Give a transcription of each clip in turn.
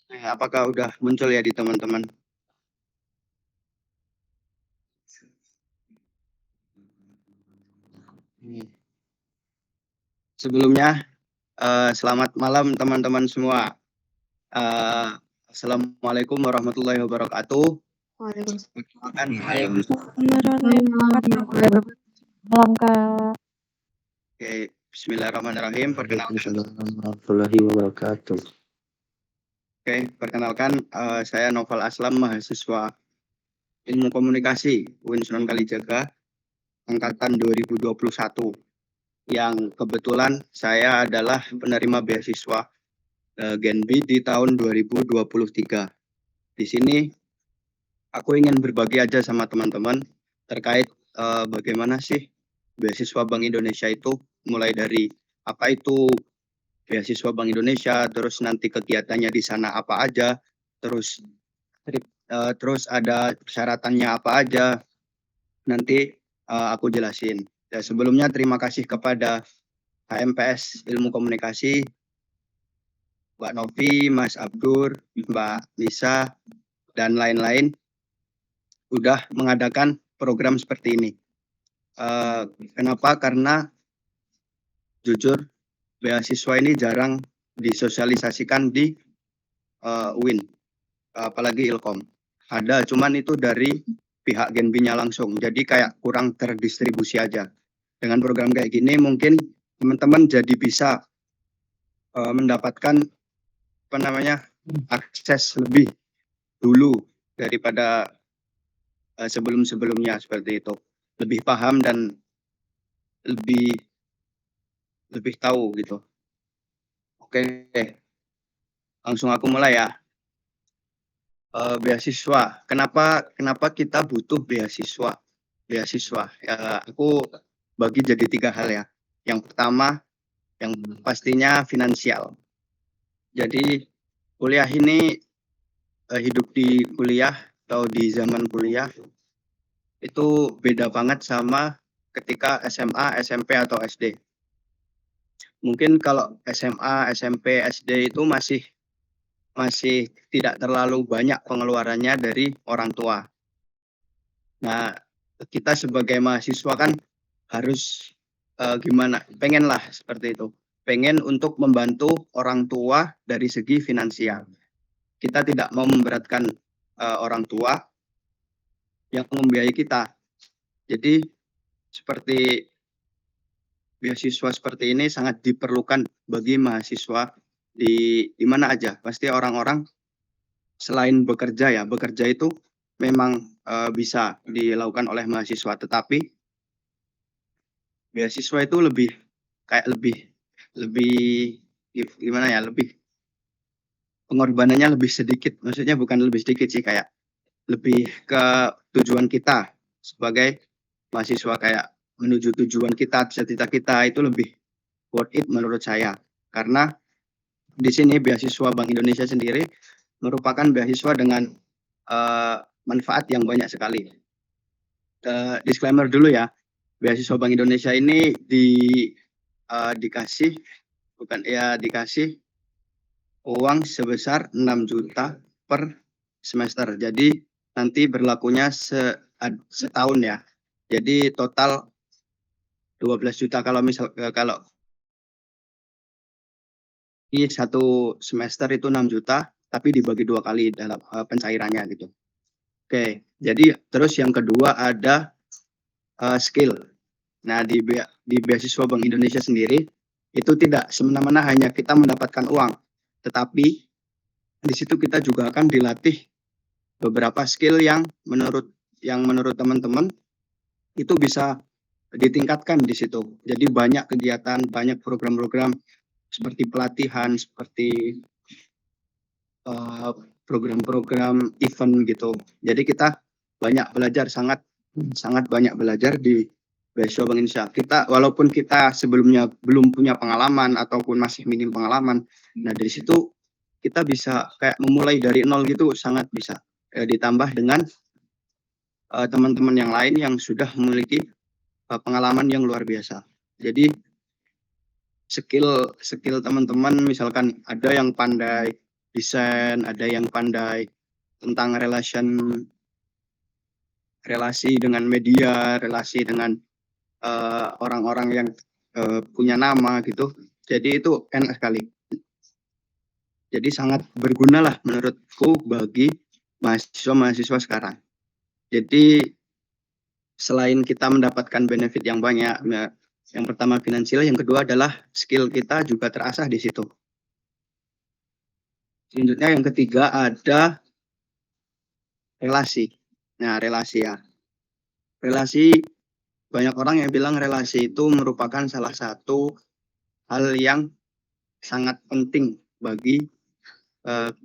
Apakah udah muncul ya di teman-teman? Sebelumnya, selamat malam teman-teman semua. Eh, Assalamualaikum warahmatullahi wabarakatuh. Perkenalkan, Malam Kak. Oke, Bismillahirrahmanirrahim. Warahmatullahi wabarakatuh. Perkenalkan, saya Noval Aslam, mahasiswa Ilmu Komunikasi UIN Sunan Kalijaga, angkatan 2021. Yang kebetulan saya adalah penerima beasiswa Genbi di tahun 2023. Di sini aku ingin berbagi aja sama teman-teman terkait bagaimana sih beasiswa Bank Indonesia itu, mulai dari apa itu beasiswa Bank Indonesia, terus nanti kegiatannya di sana apa aja, terus ada persyaratannya apa aja, nanti aku jelasin. Ya, sebelumnya terima kasih kepada HMPS Ilmu Komunikasi, Mbak Novi, Mas Abdur, Mbak Nisa, dan lain-lain udah mengadakan program seperti ini. Kenapa? Karena jujur beasiswa ini jarang disosialisasikan di UIN, apalagi Ilkom. Ada, cuman itu dari pihak Genbinya langsung. Jadi kayak kurang terdistribusi aja. Dengan program kayak gini mungkin teman-teman jadi bisa mendapatkan akses lebih dulu daripada sebelum-sebelumnya, seperti itu. Lebih paham dan lebih tahu gitu. Oke, langsung aku mulai ya. Beasiswa. Kenapa kita butuh beasiswa? Aku bagi jadi 3 hal ya. Yang pertama, yang pastinya finansial. Jadi kuliah ini, hidup di kuliah atau di zaman kuliah itu beda banget sama ketika SMA, SMP atau SD. Mungkin kalau SMA, SMP, SD itu masih tidak terlalu banyak pengeluarannya dari orang tua. Nah, kita sebagai mahasiswa kan harus pengen lah seperti itu. Pengen untuk membantu orang tua dari segi finansial. Kita tidak mau memberatkan orang tua yang membiayai kita. Jadi seperti beasiswa seperti ini sangat diperlukan bagi mahasiswa di mana aja. Pasti orang-orang selain bekerja itu memang bisa dilakukan oleh mahasiswa, tetapi beasiswa itu lebih gimana ya, lebih pengorbanannya lebih sedikit. Maksudnya bukan lebih sedikit sih, kayak lebih ke tujuan kita sebagai mahasiswa, kayak menuju tujuan kita, cita-cita kita itu lebih worth it menurut saya. Karena di sini beasiswa Bank Indonesia sendiri merupakan beasiswa dengan manfaat yang banyak sekali. Disclaimer dulu ya, beasiswa Bank Indonesia ini dikasih uang sebesar 6 juta per semester. Jadi nanti berlakunya setahun ya. Jadi total 12 juta kalau di satu semester itu 6 juta, tapi dibagi 2 kali dalam pencairannya gitu. Oke, jadi terus yang kedua ada skill. Nah, di beasiswa Bank Indonesia sendiri itu tidak semena-mena hanya kita mendapatkan uang, tetapi di situ kita juga akan dilatih beberapa skill yang menurut teman-teman itu bisa ditingkatkan di situ. Jadi banyak kegiatan, banyak program-program seperti pelatihan, seperti program-program event gitu. Jadi kita banyak belajar, sangat banyak belajar di beasiswa Bank Indonesia. Walaupun kita sebelumnya belum punya pengalaman ataupun masih minim pengalaman, nah dari situ kita bisa kayak memulai dari nol gitu, sangat bisa. Ditambah dengan teman-teman yang lain yang sudah memiliki pengalaman yang luar biasa. Jadi skill teman-teman, misalkan ada yang pandai desain, ada yang pandai tentang relasi dengan media, relasi dengan orang-orang yang punya nama gitu. Jadi itu enak sekali. Jadi sangat berguna lah menurutku bagi mahasiswa-mahasiswa sekarang. Jadi selain kita mendapatkan benefit yang banyak, yang pertama finansial, yang kedua adalah skill kita juga terasah di situ. Selanjutnya yang ketiga ada relasi. Nah, relasi ya. Relasi, banyak orang yang bilang relasi itu merupakan salah satu hal yang sangat penting bagi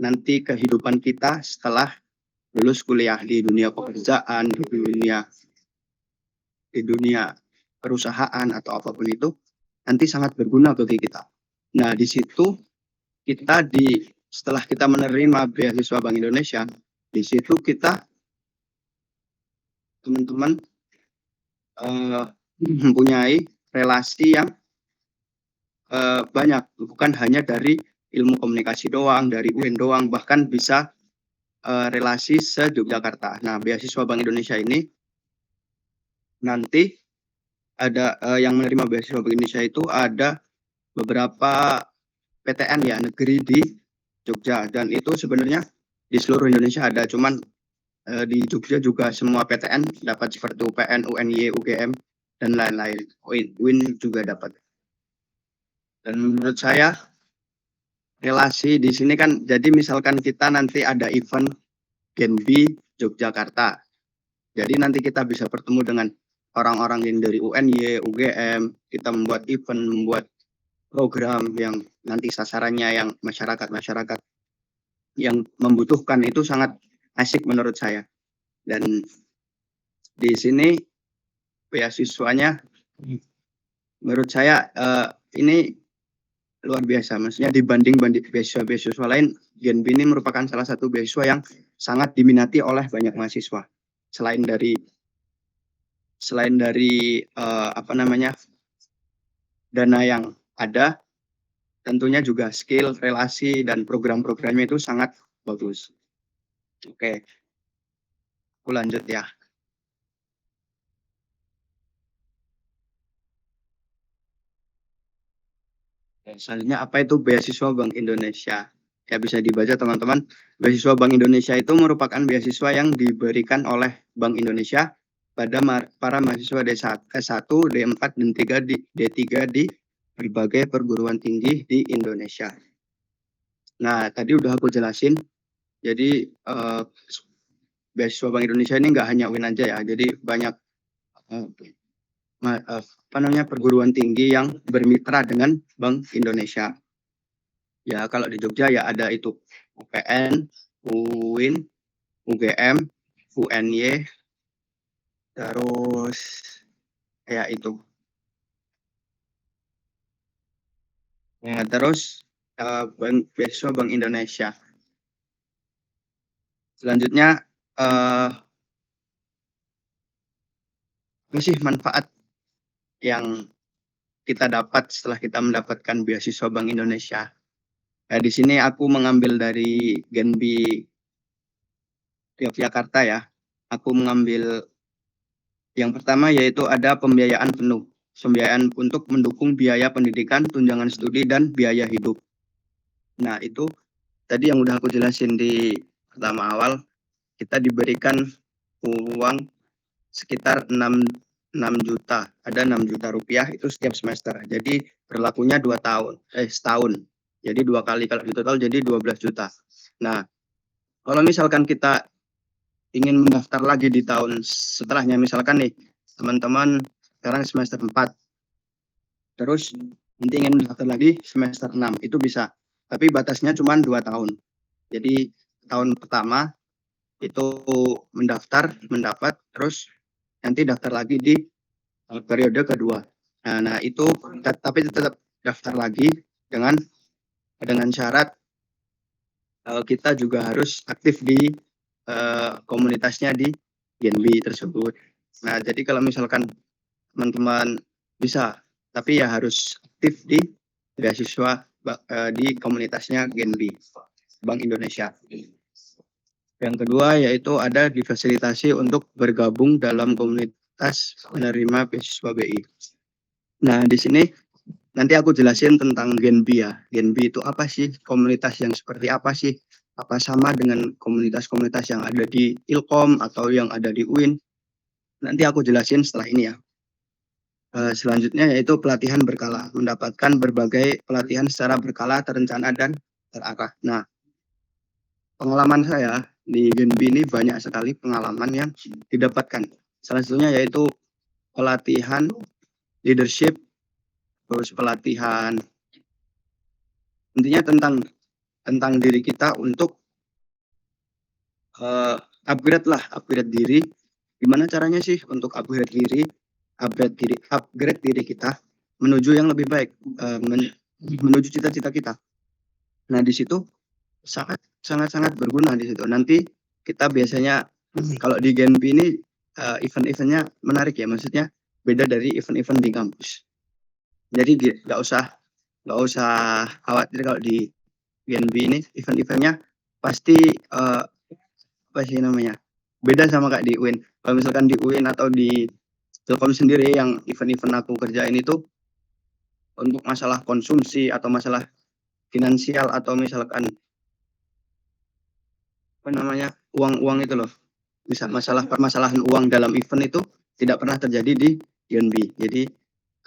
nanti kehidupan kita setelah lulus kuliah di dunia pekerjaan, di dunia perusahaan atau apapun itu nanti sangat berguna bagi kita. Nah, di situ kita setelah kita menerima beasiswa Bank Indonesia, di situ kita teman-teman mempunyai relasi yang banyak, bukan hanya dari ilmu komunikasi doang, dari UIN doang, bahkan bisa relasi se-Yogyakarta. Nah, beasiswa Bank Indonesia ini nanti ada yang menerima beasiswa Bank Indonesia itu ada beberapa PTN ya, negeri di Jogja, dan itu sebenarnya di seluruh Indonesia ada, cuman di Jogja juga semua PTN dapat seperti UPN, UNY, UGM, dan lain-lain. UIN juga dapat. Dan menurut saya relasi di sini kan, jadi misalkan kita nanti ada event Genbi Yogyakarta, jadi nanti kita bisa bertemu dengan orang-orang yang dari UNY, UGM, kita membuat event, membuat program yang nanti sasarannya yang masyarakat yang membutuhkan, itu sangat asik menurut saya. Dan di sini beasiswanya menurut saya ini luar biasa, maksudnya dibanding beasiswa lain, Genbi ini merupakan salah satu beasiswa yang sangat diminati oleh banyak mahasiswa. Selain dari dana yang ada, tentunya juga skill, relasi, dan program-programnya itu sangat bagus. Oke, aku lanjut ya. Selanjutnya, apa itu beasiswa Bank Indonesia? Ya, bisa dibaca teman-teman. Beasiswa Bank Indonesia itu merupakan beasiswa yang diberikan oleh Bank Indonesia pada para mahasiswa D1, D4, dan D3 di berbagai perguruan tinggi di Indonesia. Nah, tadi udah aku jelasin. Jadi beasiswa Bank Indonesia ini nggak hanya UIN aja ya. Jadi banyak perguruan tinggi yang bermitra dengan Bank Indonesia. Ya, kalau di Jogja ya ada itu UPN, UIN, UGM, UNY, terus ya itu. Ya, terus beasiswa Bank Indonesia. Selanjutnya apa sih manfaat yang kita dapat setelah kita mendapatkan beasiswa Bank Indonesia? Di sini aku mengambil dari Genbi Yogyakarta ya. Aku mengambil yang pertama yaitu ada pembiayaan penuh. Pembiayaan untuk mendukung biaya pendidikan, tunjangan studi, dan biaya hidup. Nah, itu tadi yang udah aku jelasin di pertama awal, kita diberikan uang sekitar 6 juta. Ada 6 juta rupiah itu setiap semester. Jadi berlakunya setahun. Jadi 2 kali, kalau di total jadi 12 juta. Nah, kalau misalkan kita ingin mendaftar lagi di tahun setelahnya, misalkan nih teman-teman sekarang semester 4, terus nanti ingin mendaftar lagi semester 6, itu bisa. Tapi batasnya cuma 2 tahun. Jadi tahun pertama itu mendapat, terus nanti daftar lagi di periode kedua. Nah itu tapi tetap daftar lagi dengan syarat kita juga harus aktif di komunitasnya di Genbi tersebut. Nah, jadi kalau misalkan teman-teman bisa, tapi ya harus aktif di beasiswa di komunitasnya Genbi. Bank Indonesia. Yang kedua yaitu ada difasilitasi untuk bergabung dalam komunitas penerima beasiswa BI. Nah, di sini nanti aku jelasin tentang Genbi ya. Genbi itu apa sih? Komunitas yang seperti apa sih? Apa sama dengan komunitas-komunitas yang ada di Ilkom atau yang ada di UIN? Nanti aku jelasin setelah ini ya. Selanjutnya yaitu pelatihan berkala. Mendapatkan berbagai pelatihan secara berkala, terencana, dan terarah. Nah, pengalaman saya di Genbi ini banyak sekali pengalaman yang didapatkan. Salah satunya yaitu pelatihan leadership, terus pelatihan intinya tentang diri kita untuk upgrade diri. Gimana caranya sih untuk upgrade diri kita menuju yang lebih baik, menuju cita-cita kita. Nah, di situ sangat berguna di situ. Nanti kita biasanya kalau di Genbi ini event-eventnya menarik ya, maksudnya beda dari event-event di kampus. Jadi nggak usah khawatir kalau di Genbi ini event-eventnya pasti apa sih namanya, beda sama kayak di UIN. Kalau misalkan di UIN atau di Telkom sendiri yang event-event aku kerjain itu untuk masalah konsumsi atau masalah finansial atau misalkan apa namanya uang itu loh, bisa permasalahan uang dalam event itu tidak pernah terjadi di Genbi. Jadi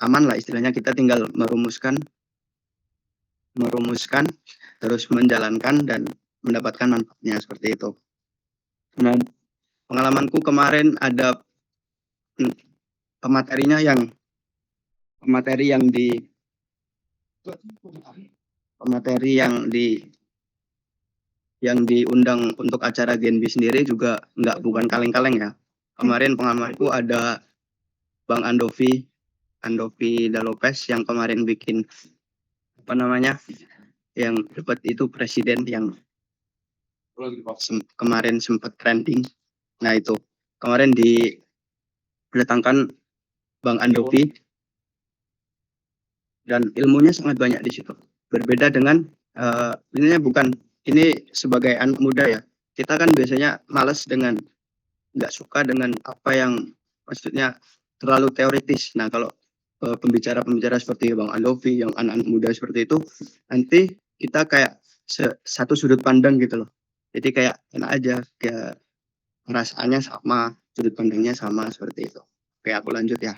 aman lah istilahnya, kita tinggal merumuskan terus menjalankan dan mendapatkan manfaatnya seperti itu. Nah, pengalamanku kemarin ada pemateri yang diundang untuk acara Genbi sendiri juga bukan kaleng-kaleng ya. Kemarin pengalamanku ada Bang Andovi Dalopes yang kemarin bikin apa namanya, yang dapat itu presiden yang kemarin sempat trending. Nah, itu kemarin didatangkan Bang Andovi dan ilmunya sangat banyak di situ. Berbeda dengan ini sebagai anak muda ya, kita kan biasanya nggak suka dengan apa yang maksudnya terlalu teoritis. Nah, kalau pembicara seperti Bang Andovi yang anak-anak muda seperti itu, nanti kita kayak satu sudut pandang gitu loh. Jadi kayak enak aja, kayak rasanya sama, sudut pandangnya sama seperti itu. Oke, aku lanjut ya.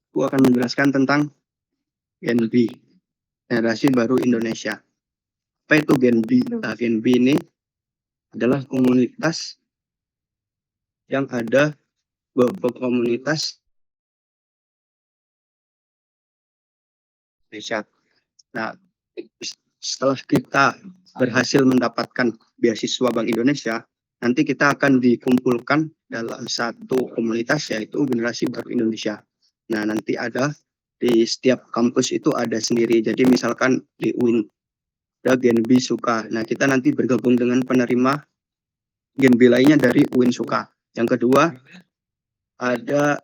Aku akan menjelaskan tentang Genbi, Generasi Baru Indonesia. Apa itu Genbi? Nah, Genbi ini adalah komunitas yang ada komunitas Indonesia. Nah, setelah kita berhasil mendapatkan beasiswa Bank Indonesia, nanti kita akan dikumpulkan dalam satu komunitas yaitu Generasi Baru Indonesia. Nah, nanti ada di setiap kampus itu ada sendiri. Jadi misalkan di UIN ada Genbi Suka. Nah, kita nanti bergabung dengan penerima Genbi lainnya dari UIN Suka. Yang kedua ada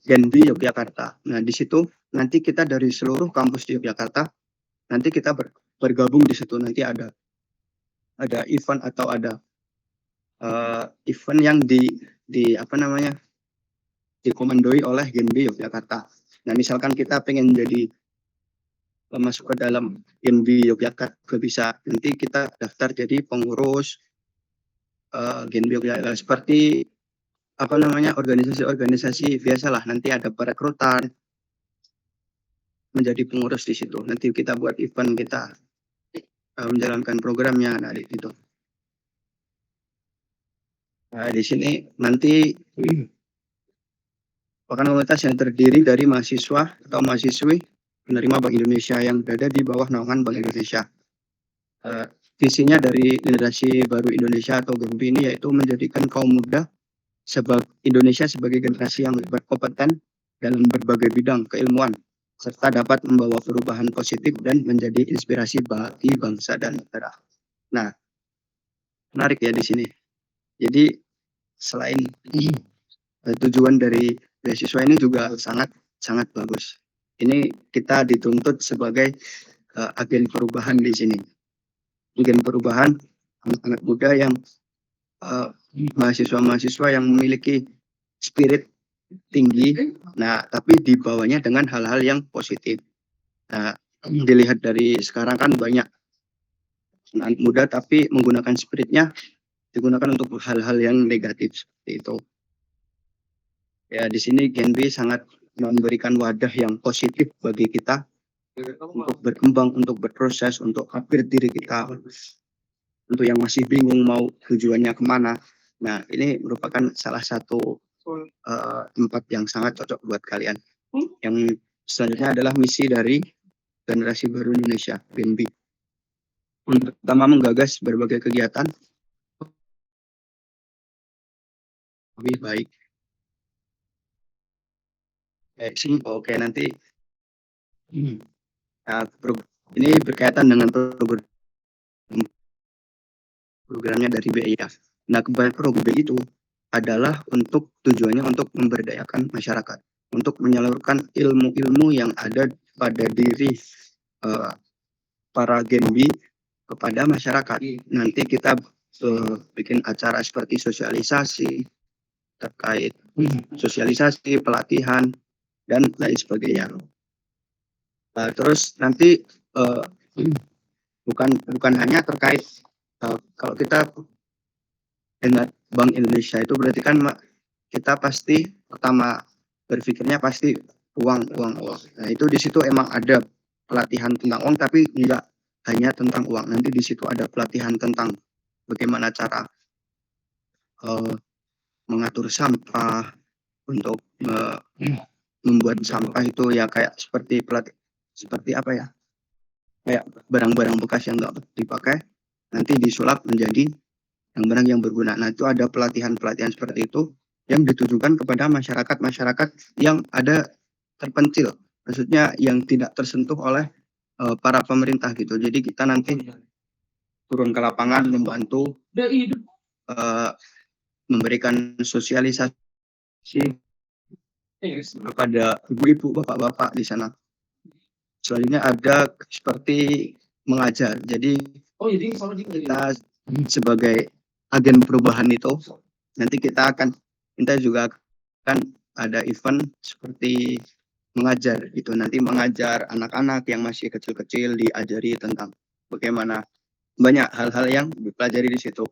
Genbi Yogyakarta. Nah, di situ nanti kita dari seluruh kampus di Yogyakarta nanti kita bergabung di situ. Nanti ada event atau ada event yang dikomandoi oleh Genbi Yogyakarta. Nah, misalkan kita pengen masuk ke dalam Genbi Yogyakarta, bisa nanti kita daftar jadi pengurus Genbi Yogyakarta, seperti organisasi biasalah. Nanti ada perekrutan menjadi pengurus di situ. Nanti kita buat event, kita menjalankan programnya. Nah, di situ. Nah, di sini nanti komunitas yang terdiri dari mahasiswa atau mahasiswi penerima Bank Indonesia yang berada di bawah naungan Bank Indonesia. Visinya dari Generasi Baru Indonesia atau Genbi ini yaitu menjadikan kaum muda Indonesia sebagai generasi yang berkompeten dalam berbagai bidang keilmuan, serta dapat membawa perubahan positif dan menjadi inspirasi bagi bangsa dan negara. Nah, menarik ya di sini. Jadi selain tujuan dari beasiswa ini juga sangat bagus. ini kita dituntut sebagai agen perubahan di sini. Agen perubahan anak-anak muda yang mahasiswa-mahasiswa yang memiliki spirit tinggi, nah tapi dibawanya dengan hal-hal yang positif. Nah, dilihat dari sekarang kan banyak anak muda tapi menggunakan spiritnya digunakan untuk hal-hal yang negatif seperti itu. Ya, di sini Genbi sangat memberikan wadah yang positif bagi kita untuk berkembang, untuk berproses, untuk upgrade diri kita. Untuk yang masih bingung mau tujuannya kemana, nah ini merupakan salah satu tempat yang sangat cocok buat kalian. Yang selanjutnya adalah misi dari Generasi Baru Indonesia, Genbi. Pertama, menggagas berbagai kegiatan lebih baik. Oke, nanti ini berkaitan dengan programnya dari BI ya. Nah, kebanyakan program BI itu adalah tujuannya untuk memberdayakan masyarakat, untuk menyalurkan ilmu-ilmu yang ada pada diri para Genbi kepada masyarakat. Nanti kita bikin acara seperti sosialisasi terkait sosialisasi, pelatihan, dan lain sebagainya. Terus nanti bukan hanya terkait kalau kita dengan Bank Indonesia itu berarti kan kita pasti pertama berpikirnya pasti uang. Nah, itu di situ emang ada pelatihan tentang uang, tapi tidak hanya tentang uang. Nanti di situ ada pelatihan tentang bagaimana cara mengatur sampah, untuk membuat sampah itu ya kayak seperti apa ya? Kayak barang-barang bekas yang nggak dipakai nanti disulap menjadi barang yang berguna. Nah, itu ada pelatihan-pelatihan seperti itu yang ditujukan kepada masyarakat yang ada terpencil, maksudnya yang tidak tersentuh oleh para pemerintah gitu. Jadi kita nanti turun ke lapangan membantu memberikan sosialisasi kepada ibu-ibu, bapak-bapak di sana. Selanjutnya ada seperti mengajar. Jadi kita sebagai agen perubahan itu nanti kita juga akan ada event seperti mengajar gitu. Nanti mengajar anak-anak yang masih kecil-kecil, diajari tentang bagaimana banyak hal-hal yang dipelajari di situ.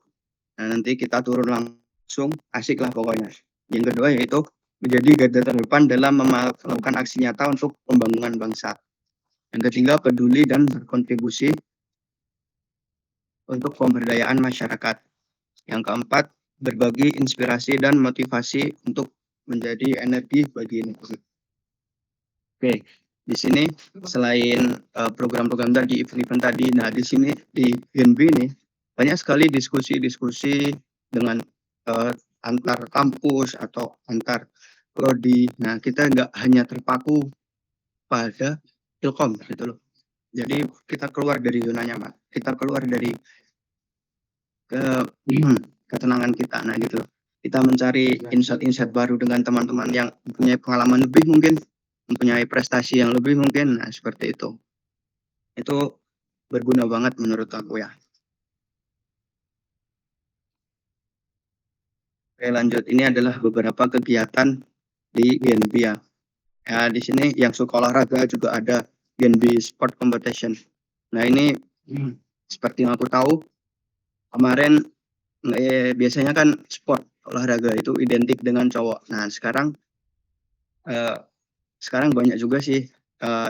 Nah, nanti kita turun langsung, asik lah pokoknya. Yang kedua yaitu menjadi garda terdepan dalam melakukan aksi nyata untuk pembangunan bangsa. Yang ketiga, peduli dan berkontribusi untuk pemberdayaan masyarakat. Yang keempat, berbagi inspirasi dan motivasi untuk menjadi energi bagi negeri. Oke, di sini selain program-program tadi, event-event tadi, nah di sini di Genbi ini banyak sekali diskusi-diskusi dengan antar kampus atau antar prodi. Nah, kita nggak hanya terpaku pada Ilkom gitu loh. Jadi kita keluar dari zona nyaman, kita keluar dari ketenangan kita. Nah gitu, kita mencari insight-insight baru dengan teman-teman yang mempunyai pengalaman lebih mungkin, mempunyai prestasi yang lebih mungkin. Nah seperti itu berguna banget menurut aku ya. Oke, lanjut, ini adalah beberapa kegiatan di Genbi ya. Ya, di sini yang suka olahraga juga ada Genbi Sport Competition. Nah ini seperti yang aku tahu kemarin biasanya kan sport olahraga itu identik dengan cowok. Nah sekarang banyak juga sih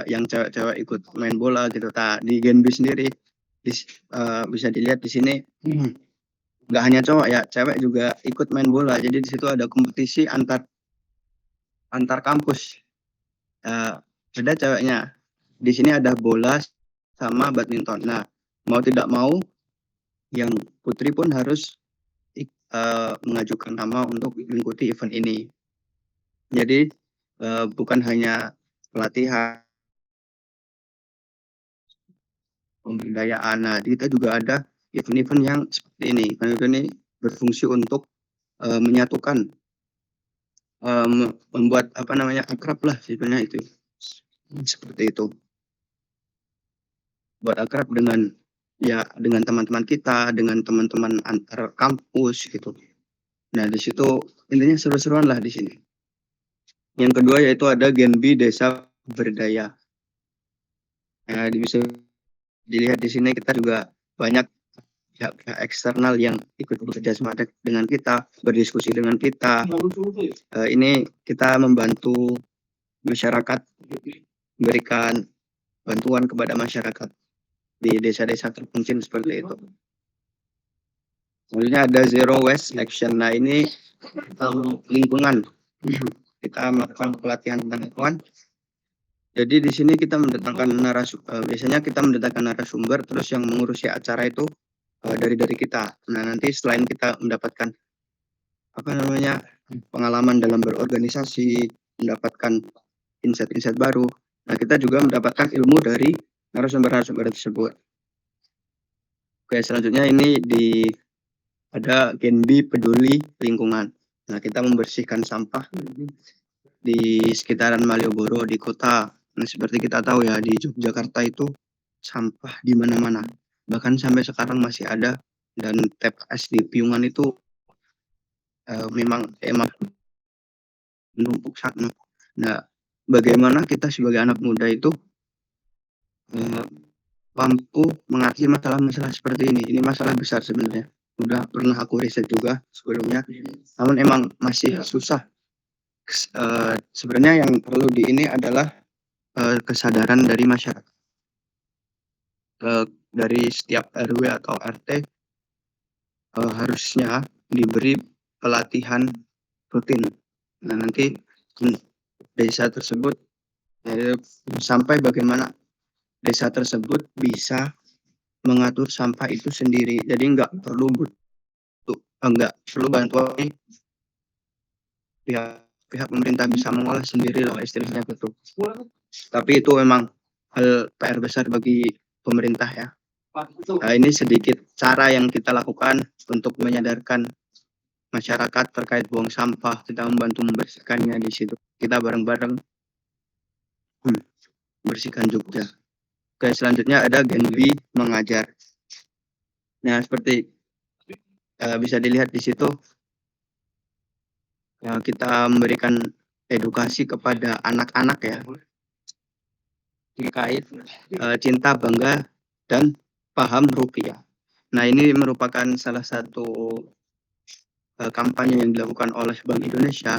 yang cewek-cewek ikut main bola gitu. Di Genbi sendiri bisa dilihat di sini nggak hanya cowok ya, cewek juga ikut main bola. Jadi di situ ada kompetisi antar kampus. Ada ceweknya. Di sini ada bola sama badminton. Nah, mau tidak mau yang putri pun harus mengajukan nama untuk mengikuti event ini. Jadi bukan hanya pelatihan, pemberdayaan. Nah, kita juga ada event-event yang seperti ini. Event ini berfungsi untuk menyatukan, membuat akrab lah sebenarnya itu. seperti itu. Buat akrab dengan dengan teman-teman kita, dengan teman-teman antar kampus gitu. Nah, di situ intinya seru-seruan lah di sini. Yang kedua yaitu ada Genbi Desa Berdaya. Nah, bisa dilihat di sini kita juga banyak pihak-pihak eksternal yang ikut bekerja sama dengan kita, berdiskusi dengan kita. Ini kita membantu masyarakat, memberikan bantuan kepada masyarakat di desa-desa terpencil seperti itu. Selanjutnya ada Zero Waste Action. Nah, ini lingkungan. Kita melakukan pelatihan tentang lingkungan. Jadi di sini kita mendatangkan biasanya kita mendatangkan narasumber, terus yang mengurusi acara itu dari kita. Nah, nanti selain kita mendapatkan pengalaman dalam berorganisasi, mendapatkan insight-insight baru, nah kita juga mendapatkan ilmu dari narasumber-narasumber tersebut. Oke, selanjutnya ini ada Genbi Peduli Lingkungan. Nah, kita membersihkan sampah di sekitaran Malioboro, di kota. Nah, seperti kita tahu ya, di Yogyakarta itu sampah di mana-mana. Bahkan sampai sekarang masih ada, dan TPS di Piungan itu memang menumpuk sangat. Nah, bagaimana kita sebagai anak muda itu mampu mengatasi masalah-masalah seperti ini. Ini masalah besar sebenarnya. Udah pernah aku riset juga sebelumnya, namun emang masih susah. Sebenarnya yang perlu ini adalah kesadaran dari masyarakat. Dari setiap RW atau RT harusnya diberi pelatihan rutin. Nah, nanti desa tersebut sampai bagaimana desa tersebut bisa mengatur sampah itu sendiri. Jadi nggak perlu bantuan pihak pemerintah, bisa mengolah sendiri lah istilahnya gitu. Tapi itu memang hal PR besar bagi pemerintah ya. Nah, ini sedikit cara yang kita lakukan untuk menyadarkan masyarakat terkait buang sampah. Kita membantu membersihkannya di situ. Kita bareng-bareng bersihkan Jogja. Oke, selanjutnya ada Genbi Mengajar. Nah, seperti bisa dilihat di situ, ya, kita memberikan edukasi kepada anak-anak ya terkait cinta, bangga, dan paham rupiah. Nah, ini merupakan salah satu kampanye yang dilakukan oleh Bank Indonesia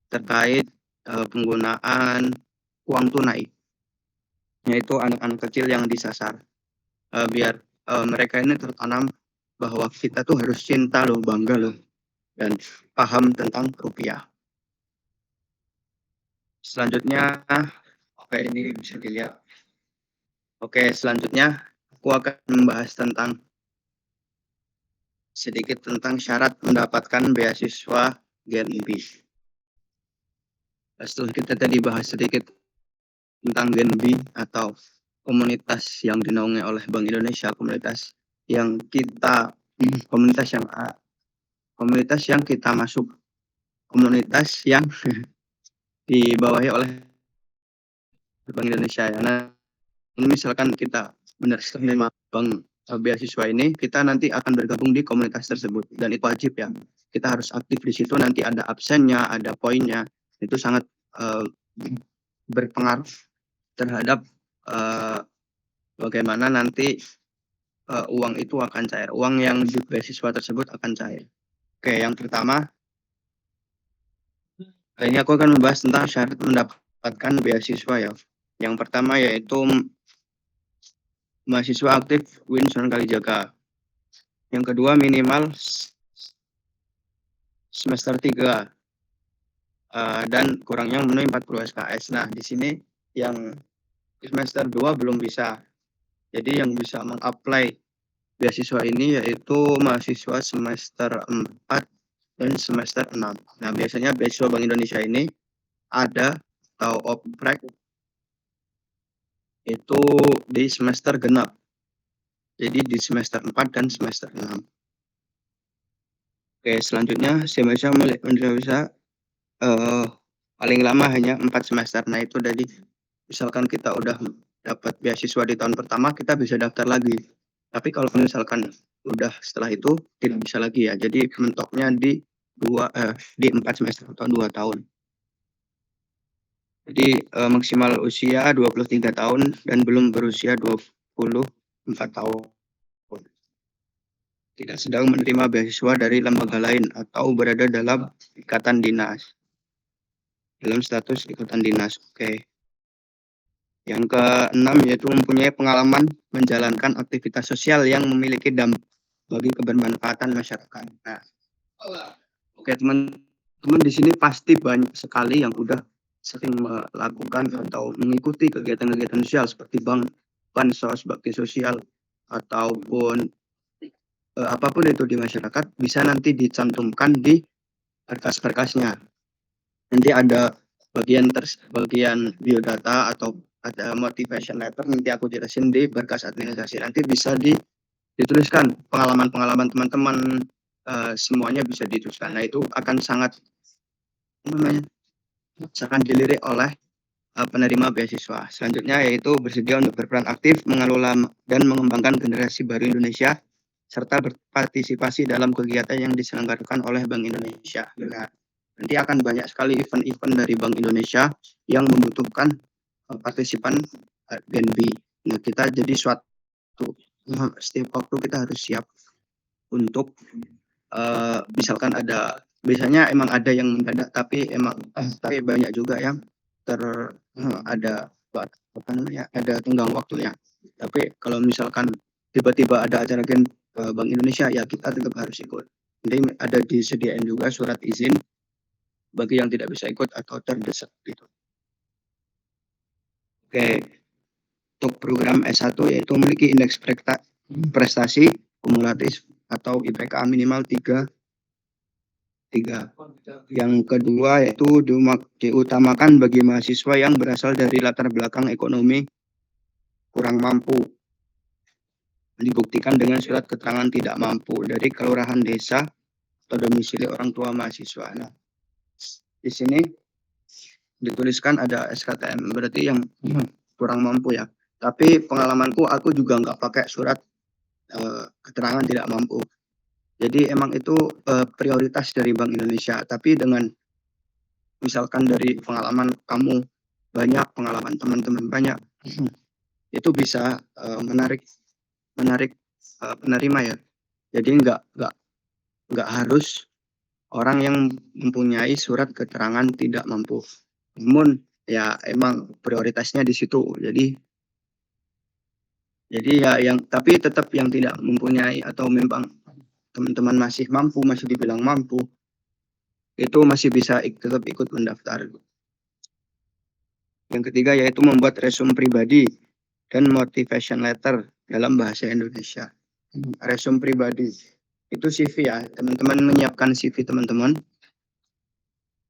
terkait penggunaan uang tunai, yaitu anak-anak kecil yang disasar, biar mereka ini tertanam bahwa kita tuh harus cinta loh, bangga loh, dan paham tentang rupiah. Selanjutnya, oke, ini bisa dilihat. Oke, selanjutnya aku akan membahas sedikit tentang syarat mendapatkan beasiswa Genbi. Setelah kita tadi bahas sedikit tentang Genbi atau komunitas yang dinaungi oleh Bank Indonesia, komunitas yang kita masuk, komunitas yang dibawahi oleh Bank Indonesia ya. Nah, misalkan kita menerima bank beasiswa ini, kita nanti akan bergabung di komunitas tersebut, dan itu wajib ya. Kita harus aktif di situ. Nanti ada absennya, ada poinnya. Itu sangat berpengaruh terhadap bagaimana nanti uang itu akan cair. Uang yang di beasiswa tersebut akan cair. Oke, yang pertama, ini aku akan membahas tentang syarat mendapatkan beasiswa ya. Yang pertama yaitu mahasiswa aktif UIN Sunan Kalijaga. Yang kedua minimal semester 3 dan kurangnya memenuhi 40 SKS. Nah, di sini yang semester 2 belum bisa. Jadi yang bisa mengapply beasiswa ini yaitu mahasiswa semester 4 dan semester 6. Nah, biasanya beasiswa Bank Indonesia ini ada atau oprek itu di semester genap. Jadi di semester 4 dan semester 6. Oke, selanjutnya bisa paling lama hanya 4 semester. Nah, itu dari misalkan kita udah dapat beasiswa di tahun pertama, kita bisa daftar lagi. Tapi kalau misalkan udah setelah itu tidak bisa lagi ya. Jadi mentoknya di 4 semester atau 2 tahun. Jadi maksimal usia 23 tahun dan belum berusia 24 tahun. Tidak sedang menerima beasiswa dari lembaga lain atau berada dalam ikatan dinas. Dalam status ikatan dinas. Oke. Yang keenam yaitu mempunyai pengalaman menjalankan aktivitas sosial yang memiliki dampak bagi kebermanfaatan masyarakat. Nah, oke teman-teman di sini pasti banyak sekali yang udah sering melakukan atau mengikuti kegiatan-kegiatan sosial seperti bansos, bakti sosial ataupun apapun itu di masyarakat bisa nanti dicantumkan di berkas-berkasnya. Nanti ada bagian biodata atau ada motivation letter, nanti aku jelasin di berkas administrasi. Nanti bisa dituliskan pengalaman-pengalaman teman-teman, semuanya bisa dituliskan. Nah itu akan sangat dilirik oleh penerima beasiswa. Selanjutnya yaitu bersedia untuk berperan aktif mengelola dan mengembangkan generasi baru Indonesia serta berpartisipasi dalam kegiatan yang diselenggarakan oleh Bank Indonesia. Nah, nanti akan banyak sekali event-event dari Bank Indonesia yang membutuhkan partisipan BNB. Nah, kita jadi setiap waktu kita harus siap untuk misalkan biasanya emang ada yang mendadak, tapi banyak juga yang ada tenggang waktunya. Tapi kalau misalkan tiba-tiba ada acara Bank Indonesia, ya kita tetap harus ikut. Jadi ada disediain juga surat izin bagi yang tidak bisa ikut atau terdesak gitu. Oke, untuk program S1 yaitu memiliki indeks prestasi kumulatif atau IPK minimal 3. Yang kedua yaitu diutamakan bagi mahasiswa yang berasal dari latar belakang ekonomi kurang mampu. Dibuktikan dengan surat keterangan tidak mampu dari kelurahan desa atau domisili orang tua mahasiswa. Nah, di sini dituliskan ada SKTM, berarti yang kurang mampu ya. Tapi pengalamanku aku juga nggak pakai surat keterangan tidak mampu. Jadi emang itu prioritas dari Bank Indonesia. Tapi dengan misalkan dari pengalaman kamu banyak, pengalaman teman-teman banyak, itu bisa menarik penerima ya. Jadi nggak harus orang yang mempunyai surat keterangan tidak mampu. Namun ya emang prioritasnya di situ. Jadi ya tapi tetap yang tidak mempunyai atau memang teman-teman masih dibilang mampu, itu masih bisa tetap ikut mendaftar. Yang ketiga yaitu membuat resume pribadi dan motivation letter dalam bahasa Indonesia. Resume pribadi itu CV ya, teman-teman menyiapkan CV teman-teman,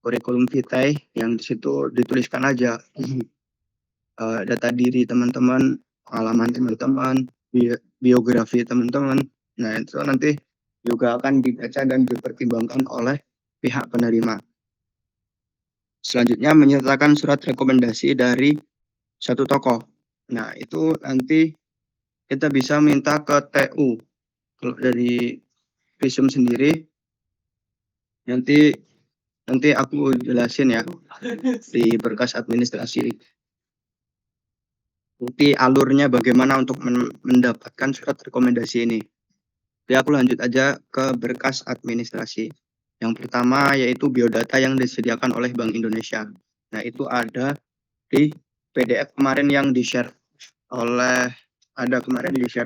kurikulum vitae yang di situ dituliskan aja data diri teman-teman, pengalaman teman-teman, biografi teman-teman. Nah itu nanti juga akan dibaca dan dipertimbangkan oleh pihak penerima. Selanjutnya menyertakan surat rekomendasi dari satu tokoh. Nah itu nanti kita bisa minta ke TU. Kalau dari visum sendiri nanti aku jelasin ya di berkas administrasi. Nanti alurnya bagaimana untuk mendapatkan surat rekomendasi ini. Jadi aku lanjut aja ke berkas administrasi. Yang pertama yaitu biodata yang disediakan oleh Bank Indonesia. Nah itu ada di PDF kemarin yang di-share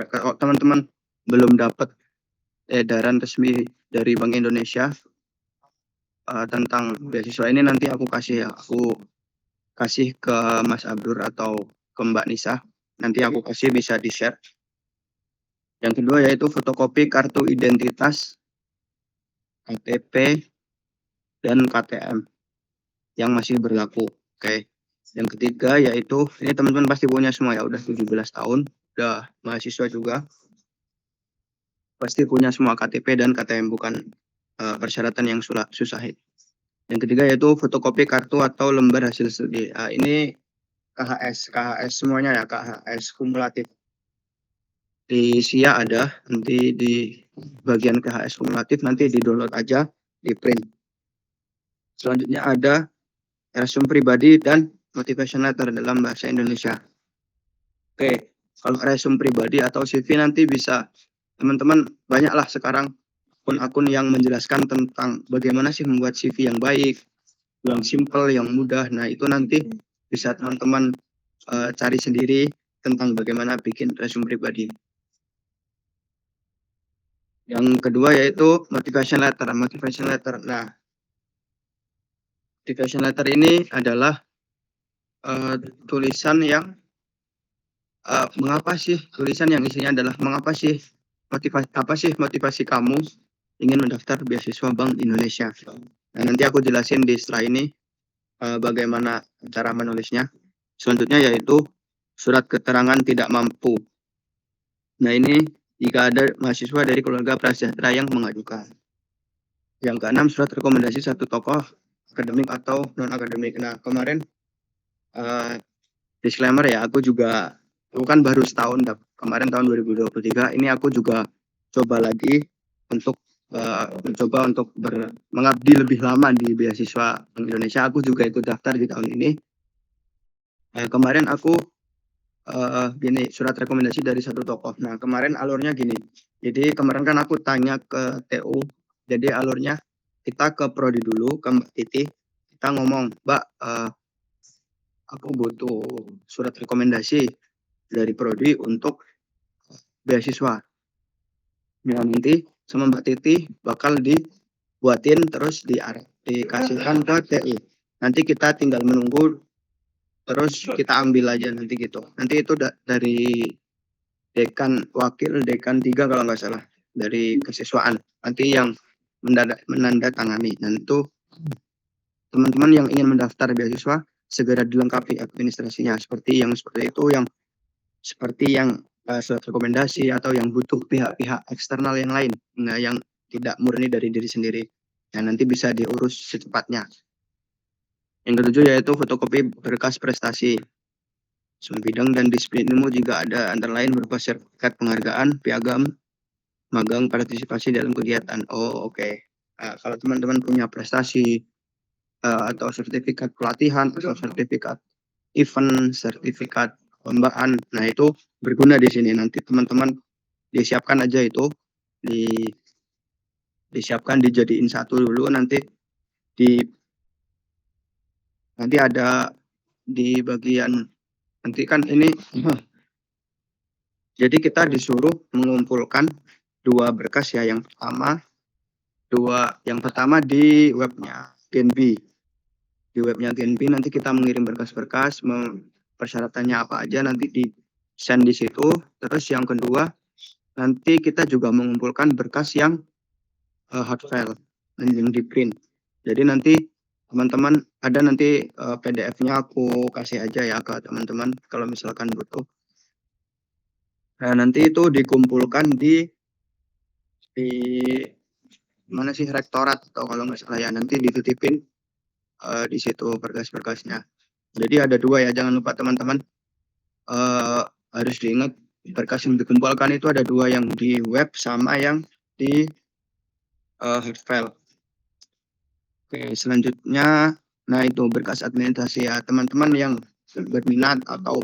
kalau teman-teman belum dapat edaran resmi dari Bank Indonesia tentang beasiswa ini, nanti aku kasih ke Mas Abdur atau ke Mbak Nisa, nanti aku kasih bisa di-share. Yang kedua yaitu fotokopi kartu identitas, KTP, dan KTM yang masih berlaku. Oke. Yang ketiga yaitu, ini teman-teman pasti punya semua ya, udah 17 tahun, udah mahasiswa juga. Pasti punya semua KTP dan KTM, bukan persyaratan yang susah. Yang ketiga yaitu fotokopi kartu atau lembar hasil studi. Ini KHS semuanya ya, KHS kumulatif. Di SIA ada, nanti di bagian KHS kumulatif nanti di-download aja, di-print. Selanjutnya ada resume pribadi dan motivation letter dalam bahasa Indonesia. Oke, kalau resume pribadi atau CV nanti bisa teman-teman banyaklah sekarang akun-akun yang menjelaskan tentang bagaimana sih membuat CV yang baik, yang simple, yang mudah. Nah, itu nanti bisa teman-teman cari sendiri tentang bagaimana bikin resume pribadi. Yang kedua yaitu motivation letter. Motivation letter. Nah, motivation letter ini adalah tulisan yang mengapa sih, tulisan yang isinya adalah mengapa sih motivasi kamu ingin mendaftar beasiswa Bank Indonesia. Nah, nanti aku jelasin di setelah ini bagaimana cara menulisnya. Selanjutnya yaitu surat keterangan tidak mampu. Nah, ini jika ada mahasiswa dari keluarga prasejahtera yang mengajukan. Yang keenam, surat rekomendasi satu tokoh akademik atau non-akademik. Nah, kemarin disclaimer ya, aku kan baru setahun, kemarin tahun 2023, ini aku juga coba lagi untuk mencoba untuk mengabdi lebih lama di beasiswa Bank Indonesia. Aku juga ikut daftar di tahun ini. Kemarin aku gini, surat rekomendasi dari satu tokoh. Nah, kemarin alurnya gini. Jadi kemarin kan aku tanya ke TU. Jadi alurnya kita ke prodi dulu, ke Mbak Titi. Kita ngomong, Mbak, aku butuh surat rekomendasi dari prodi untuk beasiswa. Nah, nanti sama Mbak Titi bakal dibuatin terus dikasihkan ke TI. Nanti kita tinggal menunggu terus kita ambil aja nanti gitu. Nanti itu dari wakil dekan 3 kalau nggak salah, dari kesiswaan. Nanti yang menandatangani. Dan itu teman-teman yang ingin mendaftar beasiswa segera dilengkapi administrasinya seperti itu, yang seperti yang surat rekomendasi atau yang butuh pihak-pihak eksternal yang lain. Nah, yang tidak murni dari diri sendiri. Nah, nanti bisa diurus secepatnya. Yang ketujuh yaitu fotokopi berkas prestasi. Semua bidang dan disiplin ilmu juga ada, antara lain berupa sertifikat penghargaan, piagam, magang, partisipasi dalam kegiatan. Oh, oke. Kalau teman-teman punya prestasi atau sertifikat pelatihan atau sertifikat event, sertifikat perlombaan, nah itu berguna di sini. Nanti teman-teman disiapkan aja itu, disiapkan dijadiin satu dulu, nanti ada di bagian nanti kan ini. Jadi kita disuruh mengumpulkan 2 berkas ya. Yang pertama di webnya Genbi. Di webnya Genbi nanti kita mengirim berkas-berkas, persyaratannya apa aja nanti di send di situ. Terus yang kedua nanti kita juga mengumpulkan berkas yang hard file yang di print. Jadi nanti teman-teman ada nanti PDF-nya aku kasih aja ya ke teman-teman kalau misalkan butuh. Nah, nanti itu dikumpulkan di mana sih, rektorat atau kalau nggak salah ya, nanti dititipin di situ berkas-berkasnya. Jadi ada 2 ya, jangan lupa teman-teman harus diingat berkas yang dikumpulkan itu ada 2, yang di web sama yang di hard file. Oke, selanjutnya, nah itu berkas administrasi ya, teman-teman yang berminat atau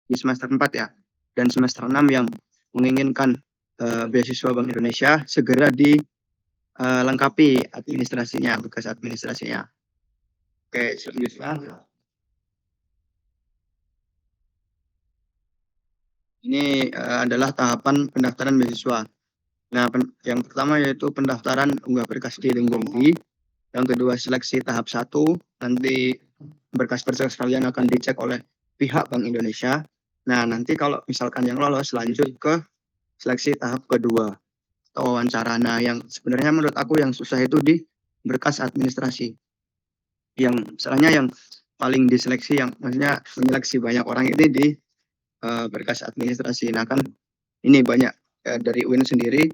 di semester 4 ya, dan semester 6 yang menginginkan beasiswa Bank Indonesia, segera dilengkapi administrasinya, berkas administrasinya. Oke, selanjutnya. Ini adalah tahapan pendaftaran beasiswa. Nah, yang pertama yaitu pendaftaran unggah berkas di link Genbi. Yang kedua seleksi tahap 1. Nanti berkas-berkas kalian akan dicek oleh pihak Bank Indonesia. Nah, nanti kalau misalkan yang lolos lanjut ke seleksi tahap kedua atau wawancara. Nah, yang sebenarnya menurut aku yang susah itu di berkas administrasi. Yang misalnya yang paling diseleksi, yang maksudnya menyeleksi banyak orang ini di berkas administrasi. Nah, kan ini banyak dari UIN sendiri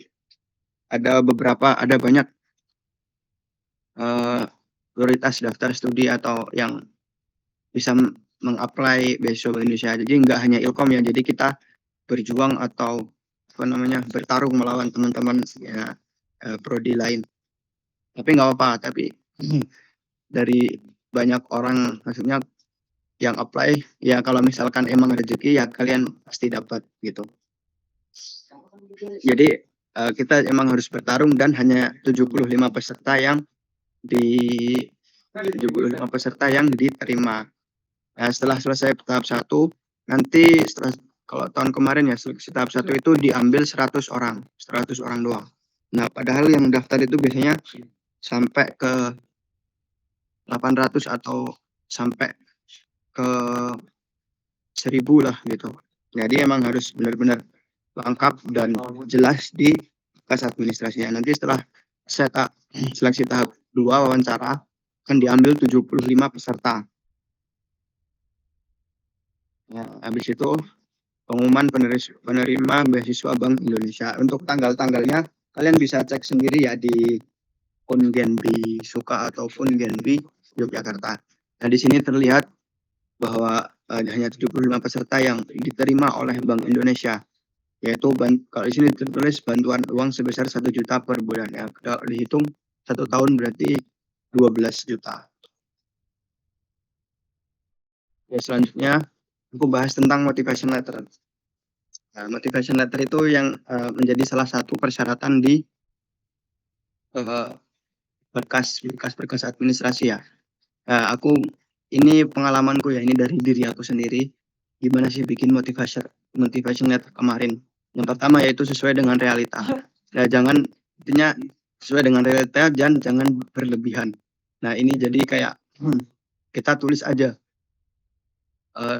ada banyak prioritas daftar studi atau yang bisa meng-apply beasiswa Bank Indonesia. Jadi nggak hanya Ilkom ya, jadi kita berjuang atau bertarung melawan teman-teman ya, prodi lain. Tapi nggak apa-apa, tapi dari banyak orang maksudnya yang apply ya, kalau misalkan emang rezeki ya kalian pasti dapat gitu. Jadi kita emang harus bertarung dan hanya 75 peserta yang 75 peserta yang diterima. Nah, setelah selesai tahap 1, nanti kalau tahun kemarin ya seleksi tahap 1 itu diambil 100 orang doang. Nah, padahal yang daftar itu biasanya sampai ke 800 atau sampai ke 1000 lah gitu. Jadi emang harus benar-benar lengkap dan jelas di kas administrasinya. Nanti setelah seleksi tahap 2 wawancara akan diambil 75 peserta. Nah, habis itu pengumuman penerima beasiswa Bank Indonesia. Untuk tanggal-tanggalnya kalian bisa cek sendiri ya di Ungenbi Suka ataupun Genbi Yogyakarta. Nah, di sini terlihat bahwa hanya 75 peserta yang diterima oleh Bank Indonesia, yaitu kalau di sini tertulis bantuan uang sebesar 1 juta per bulan ya. Kalau dihitung 1 tahun berarti 12 juta. Ya, selanjutnya aku bahas tentang motivation letter. Nah, motivation letter itu yang menjadi salah satu persyaratan di berkas administrasi ya. Aku ini pengalamanku ya, ini dari diri aku sendiri. Gimana sih bikin motivation letter kemarin? Yang pertama yaitu sesuai dengan realita. Ya, intinya sesuai dengan realita dan jangan berlebihan. Nah, ini jadi kayak kita tulis aja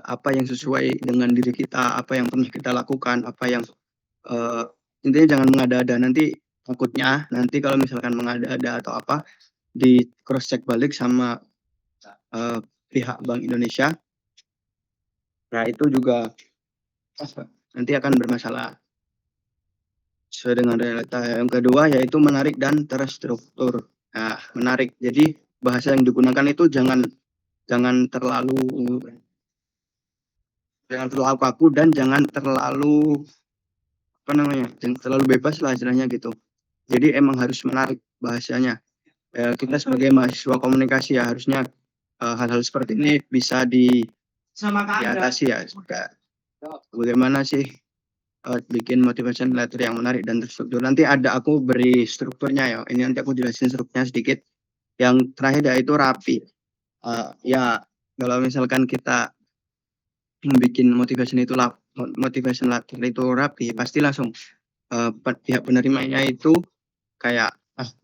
apa yang sesuai dengan diri kita, apa yang pernah kita lakukan, apa yang intinya jangan mengada-ada. Nanti takutnya nanti kalau misalkan mengada-ada atau apa, di cross check balik sama pihak Bank Indonesia. Nah, itu juga nanti akan bermasalah. Sesuai dengan realita. Yang kedua yaitu menarik dan terstruktur. Nah, menarik. Jadi bahasa yang digunakan itu jangan terlalu kaku dan jangan terlalu jangan terlalu bebas lah istilahnya gitu. Jadi emang harus menarik bahasanya. Kita sebagai mahasiswa komunikasi ya harusnya hal-hal seperti ini bisa diatasi ya. Bagaimana sih bikin motivation letter yang menarik dan terstruktur. Nanti aku beri strukturnya ya. Ini nanti aku jelasin strukturnya sedikit. Yang terakhir yaitu rapi. Ya, kalau misalkan kita bikin motivation letter itu rapi, pasti langsung pihak penerimanya itu kayak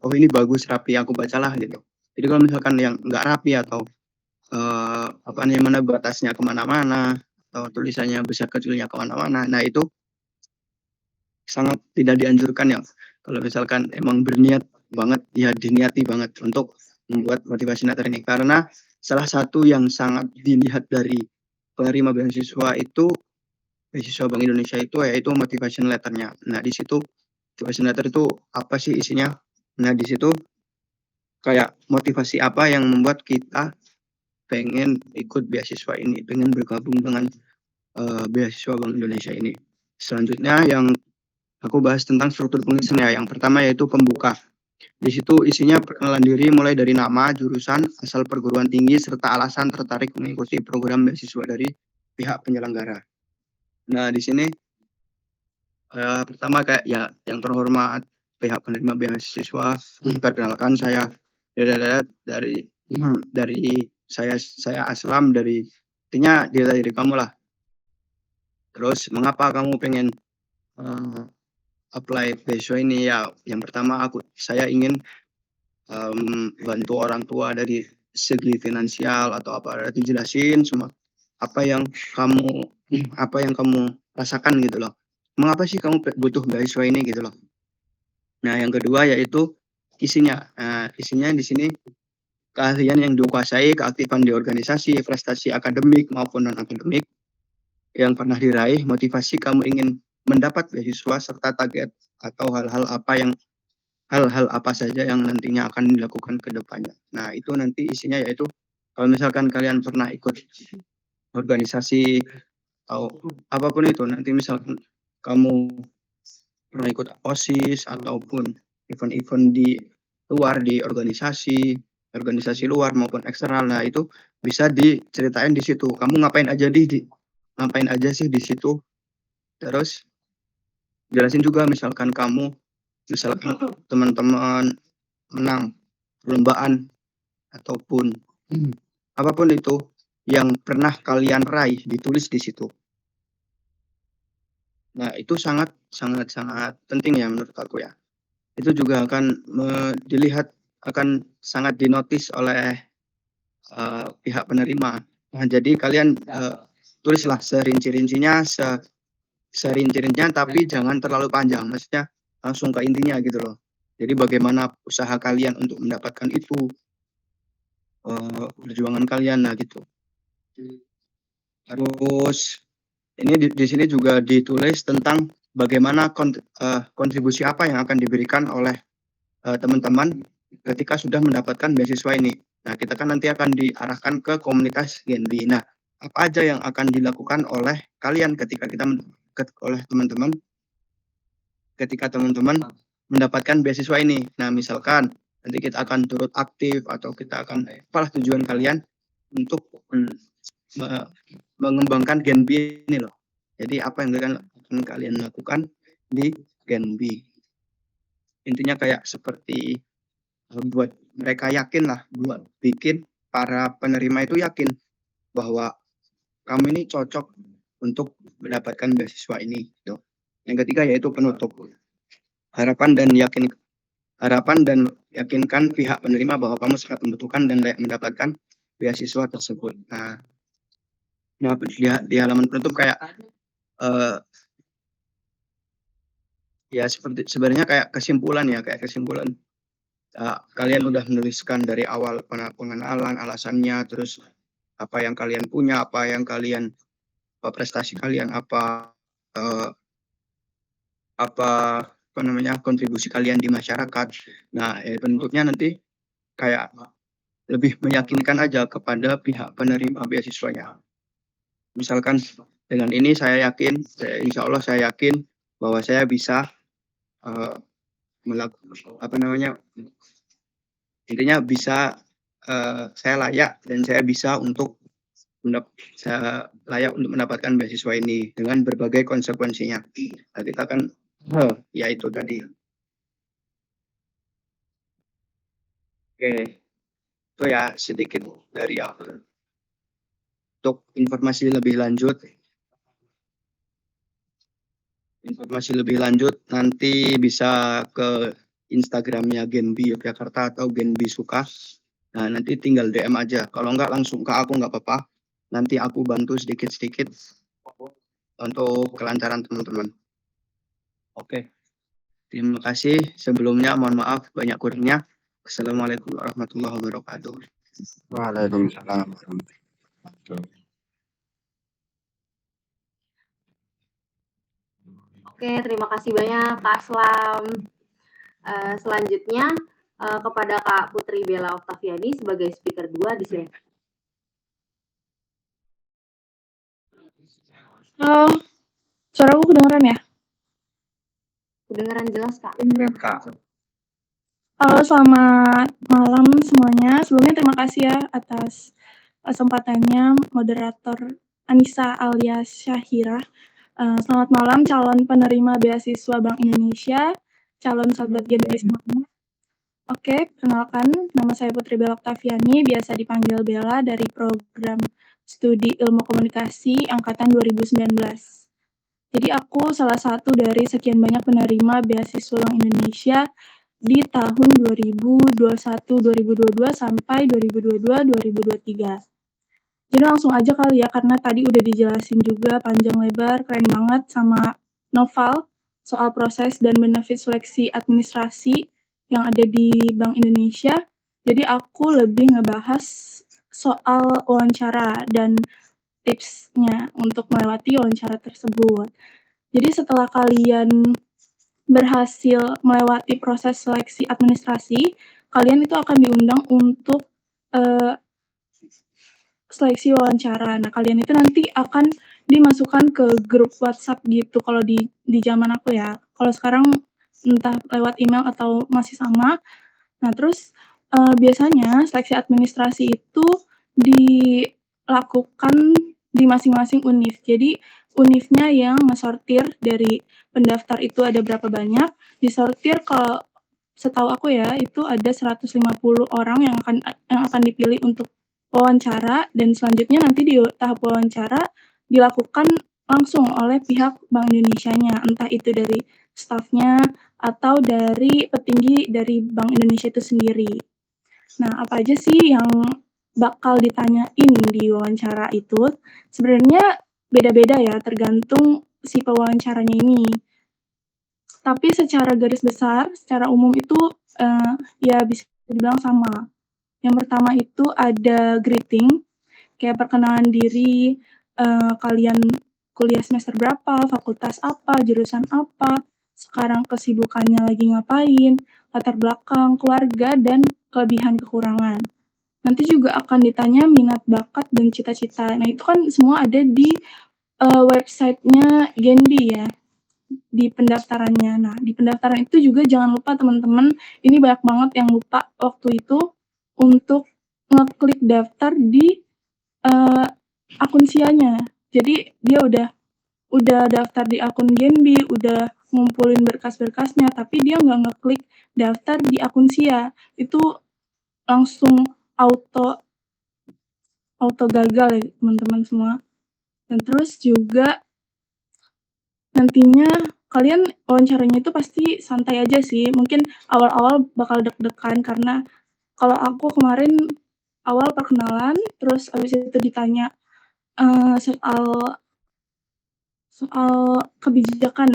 oh ini bagus, rapi, aku bacalah gitu. Jadi kalau misalkan yang nggak rapi atau mana batasnya kemana-mana atau tulisannya besar kecilnya kemana-mana, nah itu sangat tidak dianjurkan ya. Kalau misalkan emang berniat banget ya, diniati banget untuk membuat motivasi letter ini, karena salah satu yang sangat dilihat dari penerima beasiswa itu beasiswa Bank Indonesia itu yaitu motivation letternya. Nah, di situ motivation letter itu apa sih isinya? Nah, di situ kayak motivasi apa yang membuat kita pengen ikut beasiswa ini, pengen bergabung dengan beasiswa Bank Indonesia ini. Selanjutnya yang aku bahas tentang struktur pengisiannya. Yang pertama yaitu pembuka. Di situ isinya perkenalan diri mulai dari nama, jurusan, asal perguruan tinggi, serta alasan tertarik mengikuti program beasiswa dari pihak penyelenggara. Nah, di sini pertama kayak ya, yang terhormat pihak penerima beasiswa, perkenalkan saya dari saya Aslam, dari intinya dari kamu lah. Terus mengapa kamu pengen apply beasiswa ini? Ya, yang pertama saya ingin bantu orang tua dari segi finansial atau apa, dijelasin semua apa yang kamu rasakan gitu loh. Mengapa sih kamu butuh beasiswa ini gitu loh. Nah, yang kedua yaitu isinya. Nah, isinya di sini keahlian yang dikuasai, keaktifan di organisasi, prestasi akademik maupun non akademik yang pernah diraih, motivasi kamu ingin mendapat beasiswa, serta target atau hal-hal apa saja yang nantinya akan dilakukan ke depannya. Nah, itu nanti isinya yaitu Kalau misalkan kalian pernah ikut organisasi atau apapun itu, nanti misalkan kamu pernah ikut OSIS ataupun event-event di luar, di organisasi luar maupun eksternal, nah itu bisa diceritain di situ. Kamu ngapain aja ngapain aja sih di situ. Terus jelasin juga misalkan teman-teman menang perlombaan ataupun apapun itu yang pernah kalian raih, ditulis di situ. Nah, itu sangat penting ya menurut aku ya. Itu juga akan dilihat, akan sangat dinotis oleh pihak penerima. Nah, jadi kalian tulislah serinci-rincinya, serinci-rincinya, tapi jangan terlalu panjang. Maksudnya langsung ke intinya gitu loh. Jadi bagaimana usaha kalian untuk mendapatkan itu, perjuangan kalian, nah gitu. Terus ini di sini juga ditulis tentang bagaimana kontribusi apa yang akan diberikan oleh teman-teman ketika sudah mendapatkan beasiswa ini. Nah, kita kan nanti akan diarahkan ke komunitas Genbi. Nah, apa aja yang akan dilakukan oleh kalian ketika teman-teman ketika teman-teman mendapatkan beasiswa ini. Nah, misalkan nanti kita akan turut aktif atau kita akan apalah tujuan kalian untuk mengembangkan Genbi ini loh. Jadi apa yang akan kalian lakukan di Genbi? Intinya kayak seperti buat mereka yakin lah, buat bikin para penerima itu yakin bahwa kamu ini cocok untuk mendapatkan beasiswa ini. Gitu. Yang ketiga yaitu penutup. Harapan dan yakinkan pihak penerima bahwa kamu sangat membutuhkan dan layak mendapatkan beasiswa tersebut. Nah di halaman penutup kayak ya sebenarnya kayak kesimpulan. Kalian udah menuliskan dari awal pengenalan, alasannya, terus apa yang kalian punya, prestasi kalian, kontribusi kalian di masyarakat. Nah, bentuknya nanti kayak lebih meyakinkan aja kepada pihak penerima beasiswanya. Misalkan dengan ini insya Allah saya yakin bahwa saya bisa intinya bisa saya layak dan saya bisa layak untuk mendapatkan beasiswa ini dengan berbagai konsekuensinya. Nah, kita kan ya itu tadi. Oke, itu ya sedikit dari aku. Untuk informasi lebih lanjut nanti bisa ke Instagramnya Genbi Yogyakarta atau Genbi Suka. Nah, nanti tinggal DM aja. Kalau enggak langsung ke aku nggak apa-apa. Nanti aku bantu sedikit-sedikit untuk kelancaran teman-teman. Oke. Terima kasih. Sebelumnya mohon maaf banyak kurangnya. Assalamualaikum warahmatullahi wabarakatuh. Waalaikumsalam warahmatullahi wabarakatuh. Oke, terima kasih banyak Kak Aslam. Selanjutnya kepada Kak Putri Bella Oktaviani sebagai speaker 2 di sini. Halo, suara aku kedengeran ya? Kedengeran jelas Kak. Halo, selamat malam semuanya. Sebelumnya terima kasih ya atas kesempatannya moderator Anissa alias Syahira. Selamat malam calon penerima beasiswa Bank Indonesia, calon sahabat Genbi semuanya. Oke, perkenalkan nama saya Putri Bella Oktaviani, biasa dipanggil Bella dari program studi Ilmu Komunikasi angkatan 2019. Jadi aku salah satu dari sekian banyak penerima beasiswa Bank Indonesia di tahun 2021-2022 sampai 2022-2023. Jadi langsung aja kali ya, karena tadi udah dijelasin juga panjang lebar, keren banget sama Noval soal proses dan benefit seleksi administrasi yang ada di Bank Indonesia. Jadi aku lebih ngebahas soal wawancara dan tipsnya untuk melewati wawancara tersebut. Jadi setelah kalian berhasil melewati proses seleksi administrasi, kalian itu akan diundang untuk seleksi wawancara. Nah, kalian itu nanti akan dimasukkan ke grup WhatsApp gitu kalau di zaman aku ya. Kalau sekarang entah lewat email atau masih sama. Nah, terus, biasanya seleksi administrasi itu dilakukan di masing-masing univ. Jadi, univnya yang ngesortir dari pendaftar itu ada berapa banyak, disortir setahu aku ya, itu ada 150 orang yang akan dipilih untuk wawancara, dan selanjutnya nanti di tahap wawancara dilakukan langsung oleh pihak Bank Indonesianya, entah itu dari stafnya atau dari petinggi dari Bank Indonesia itu sendiri. Nah, apa aja sih yang bakal ditanyain di wawancara itu? Sebenarnya beda-beda ya, tergantung si pewawancaranya ini. Tapi secara garis besar, secara umum itu ya bisa dibilang sama. Yang pertama itu ada greeting, kayak perkenalan diri, kalian kuliah semester berapa, fakultas apa, jurusan apa, sekarang kesibukannya lagi ngapain, latar belakang, keluarga, dan kelebihan kekurangan. Nanti juga akan ditanya minat, bakat, dan cita-cita. Nah, itu kan semua ada di websitenya Genbi ya, di pendaftarannya. Nah, di pendaftaran itu juga jangan lupa teman-teman, ini banyak banget yang lupa waktu itu untuk ngeklik daftar di akun SIA-nya. Jadi dia udah daftar di akun Genbi, udah ngumpulin berkas-berkasnya, tapi dia nggak ngeklik daftar di akun SIA. Itu langsung auto gagal ya teman-teman semua. Dan terus juga nantinya kalian wawancaranya itu pasti santai aja sih. Mungkin awal-awal bakal deg-degan karena kalau aku kemarin awal perkenalan, terus habis itu ditanya soal kebijakan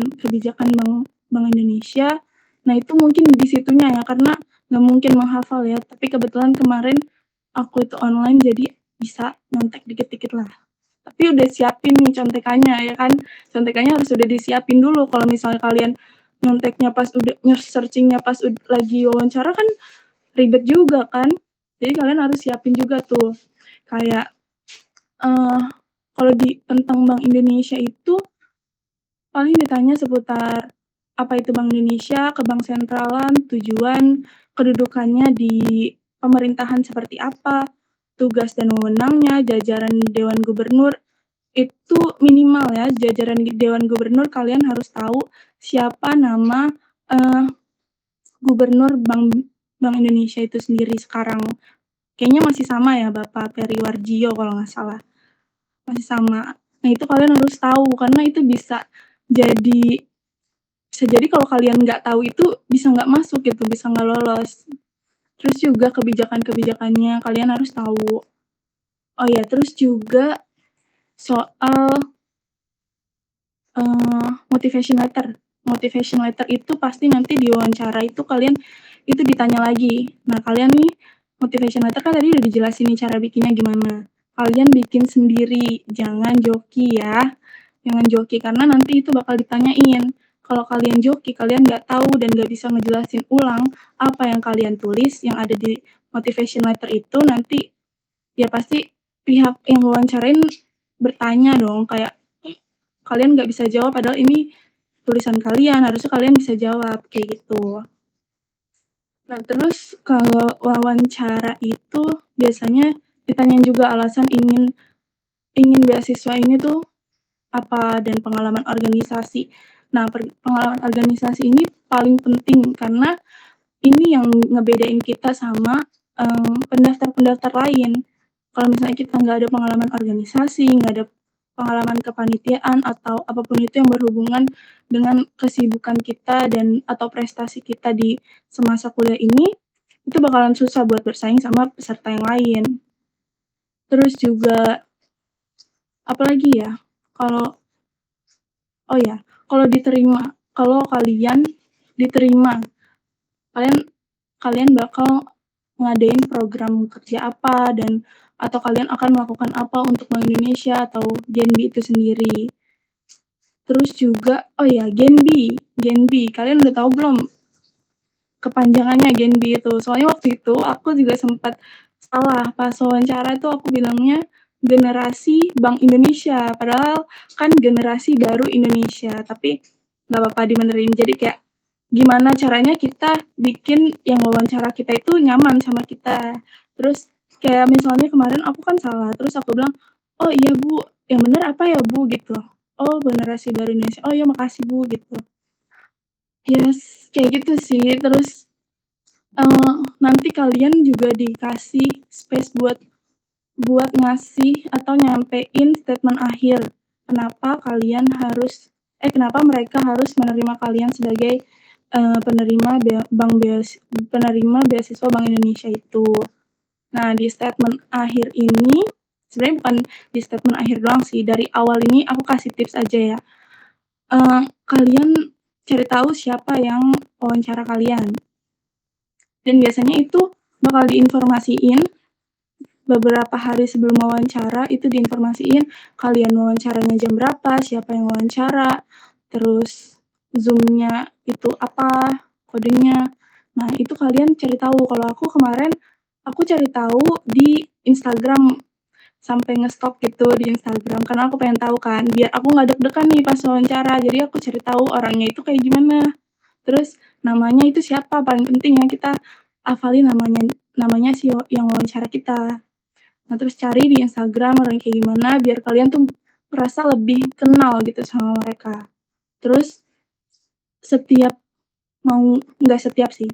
Bank Indonesia. Nah, itu mungkin di situnya ya, karena nggak mungkin menghafal ya. Tapi kebetulan kemarin aku itu online, jadi bisa nyontek dikit-dikit lah. Tapi udah siapin nih contekannya ya kan. Contekannya harus udah disiapin dulu. Kalau misalnya kalian nyonteknya pas udah searchingnya pas lagi wawancara kan ribet juga kan. Jadi kalian harus siapin juga tuh. Kayak kalau tentang Bank Indonesia itu paling ditanya seputar apa itu Bank Indonesia, ke bank sentralan, tujuan, kedudukannya di pemerintahan seperti apa, tugas dan wewenangnya, jajaran Dewan Gubernur. Itu minimal ya, jajaran Dewan Gubernur kalian harus tahu siapa nama Gubernur Bank Indonesia itu sendiri sekarang. Kayaknya masih sama ya, Bapak Peri Warjio kalau nggak salah. Masih sama. Nah, itu kalian harus tahu karena itu bisa jadi kalau kalian nggak tahu itu bisa nggak masuk gitu, bisa nggak lolos. Terus juga kebijakannya kalian harus tahu. Oh ya, terus juga soal motivation letter. Motivation letter itu pasti nanti di wawancara itu kalian itu ditanya lagi. Nah, kalian nih motivation letter kan tadi udah dijelasin nih cara bikinnya gimana. Kalian bikin sendiri, jangan joki ya. Jangan joki karena nanti itu bakal ditanyain. Kalau kalian joki, kalian nggak tahu dan nggak bisa ngejelasin ulang apa yang kalian tulis yang ada di motivation letter itu, nanti ya pasti pihak yang wawancarain bertanya dong, kayak kalian nggak bisa jawab padahal ini tulisan kalian, harusnya kalian bisa jawab, kayak gitu. Nah, terus kalau wawancara itu biasanya ditanyain juga alasan ingin beasiswa ini tuh apa dan pengalaman organisasi. Nah, pengalaman organisasi ini paling penting karena ini yang ngebedain kita sama pendaftar-pendaftar lain. Kalau misalnya kita nggak ada pengalaman organisasi, nggak ada pengalaman kepanitiaan atau apapun itu yang berhubungan dengan kesibukan kita dan atau prestasi kita di semasa kuliah ini, itu bakalan susah buat bersaing sama peserta yang lain. Terus juga apalagi ya, kalau kalian diterima, kalian bakal ngadain program kerja apa dan atau kalian akan melakukan apa untuk Bank Indonesia atau Genbi itu sendiri. Terus juga Genbi, kalian udah tahu belum kepanjangannya Genbi itu? Soalnya waktu itu aku juga sempat salah pas wawancara itu aku bilangnya generasi Bank Indonesia, padahal kan generasi baru Indonesia, tapi nggak apa-apa dibenerin. Jadi kayak gimana caranya kita bikin yang wawancara kita itu nyaman sama kita. Terus kayak misalnya kemarin aku kan salah, terus aku bilang, "Oh iya Bu, yang bener apa ya Bu?" Gitu. "Oh generasi baru Indonesia." "Oh ya makasih Bu." Gitu. Yes, kayak gitu sih. Terus nanti kalian juga dikasih space buat ngasih atau nyampein statement akhir. Kenapa kenapa mereka harus menerima kalian sebagai penerima beasiswa Bank Indonesia itu. Nah, di statement akhir ini sebenarnya bukan di statement akhir doang sih. Dari awal ini aku kasih tips aja ya. Kalian cari tahu siapa yang wawancara kalian. Dan biasanya itu bakal diinformasiin beberapa hari sebelum wawancara, itu diinformasiin kalian wawancaranya jam berapa, siapa yang wawancara, terus Zoom-nya itu apa, kodenya. Nah, itu kalian cari tahu. Kalau aku kemarin, aku cari tahu di Instagram, sampai nge-stalk gitu di Instagram, karena aku pengen tahu kan, biar aku nggak deg-degan nih pas wawancara. Jadi aku cari tahu orangnya itu kayak gimana. Terus namanya itu siapa, paling penting ya kita hafalin namanya si yang wawancara kita. Nah, terus cari di Instagram orang kayak gimana biar kalian tuh merasa lebih kenal gitu sama mereka. Terus nggak setiap sih,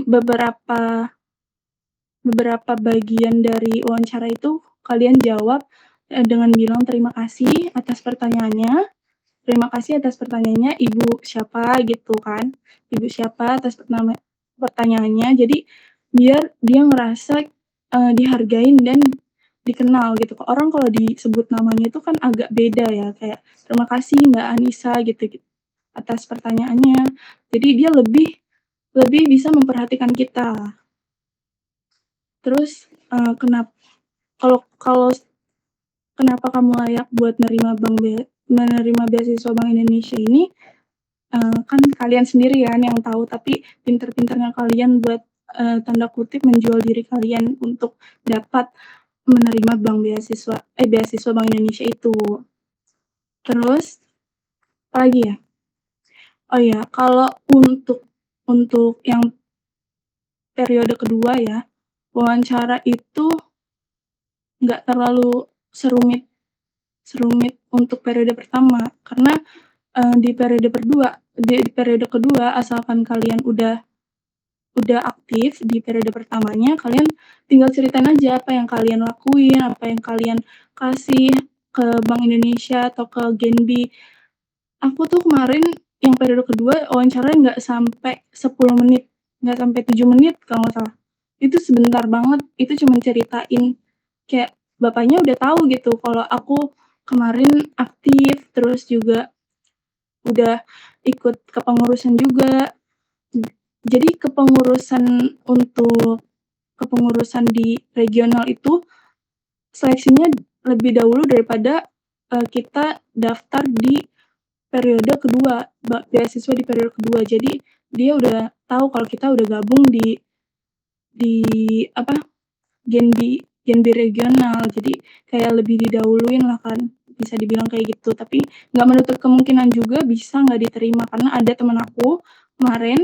beberapa bagian dari wawancara itu kalian jawab dengan bilang terima kasih atas pertanyaannya. Terima kasih atas pertanyaannya Ibu siapa gitu kan. Ibu siapa atas pertanyaannya. Jadi biar dia ngerasa dihargain dan dikenal gitu. Orang kalau disebut namanya itu kan agak beda ya, kayak terima kasih Mbak Anissa gitu atas pertanyaannya. Jadi dia lebih bisa memperhatikan kita. Terus kenapa kamu layak buat menerima beasiswa Bank Indonesia ini, kan kalian sendiri kan yang tahu, tapi pinter-pinternya kalian buat tanda kutip menjual diri kalian untuk dapat menerima beasiswa Bank Indonesia itu. Terus apa lagi ya? Oh ya, kalau untuk yang periode kedua ya, wawancara itu nggak terlalu serumit untuk periode pertama, karena di periode kedua asalkan kalian udah aktif di periode pertamanya, kalian tinggal ceritain aja apa yang kalian lakuin, apa yang kalian kasih ke Bank Indonesia atau ke Genbi. Aku tuh kemarin yang periode kedua wawancaranya nggak sampai 10 menit, nggak sampai 7 menit kalau nggak salah. Itu sebentar banget, itu cuma ceritain kayak bapaknya udah tahu gitu kalau aku kemarin aktif, terus juga udah ikut kepengurusan juga. Jadi kepengurusan di regional itu seleksinya lebih dahulu daripada kita daftar di periode kedua, beasiswa di periode kedua. Jadi dia udah tahu kalau kita udah gabung di Genbi regional. Jadi kayak lebih didahuluin lah kan, bisa dibilang kayak gitu. Tapi nggak menutup kemungkinan juga bisa nggak diterima, karena ada teman aku kemarin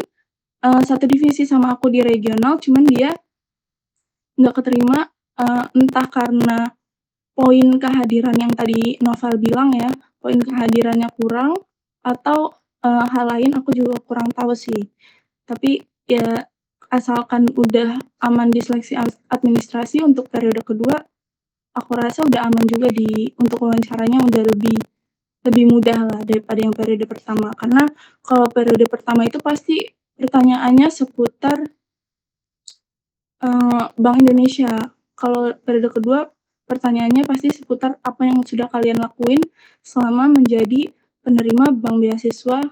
satu divisi sama aku di regional, cuman dia nggak keterima, entah karena poin kehadiran yang tadi Novel bilang ya, poin kehadirannya kurang, atau hal lain aku juga kurang tahu sih. Tapi ya asalkan udah aman di seleksi administrasi untuk periode kedua, aku rasa udah aman juga untuk wawancaranya, udah lebih mudah lah daripada yang periode pertama. Karena kalau periode pertama itu pasti pertanyaannya seputar Bank Indonesia. Kalau periode kedua pertanyaannya pasti seputar apa yang sudah kalian lakuin selama menjadi penerima beasiswa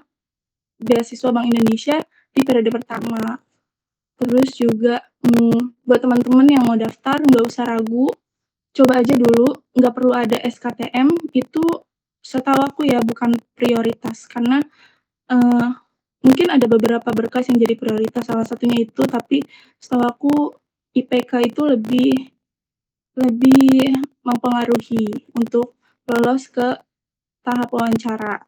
Bank Indonesia di periode pertama. Terus juga buat teman-teman yang mau daftar nggak usah ragu, coba aja dulu, nggak perlu ada SKTM, itu setahu aku ya bukan prioritas, karena mungkin ada beberapa berkas yang jadi prioritas, salah satunya itu, tapi setahu aku IPK itu lebih mempengaruhi untuk lolos ke tahap wawancara.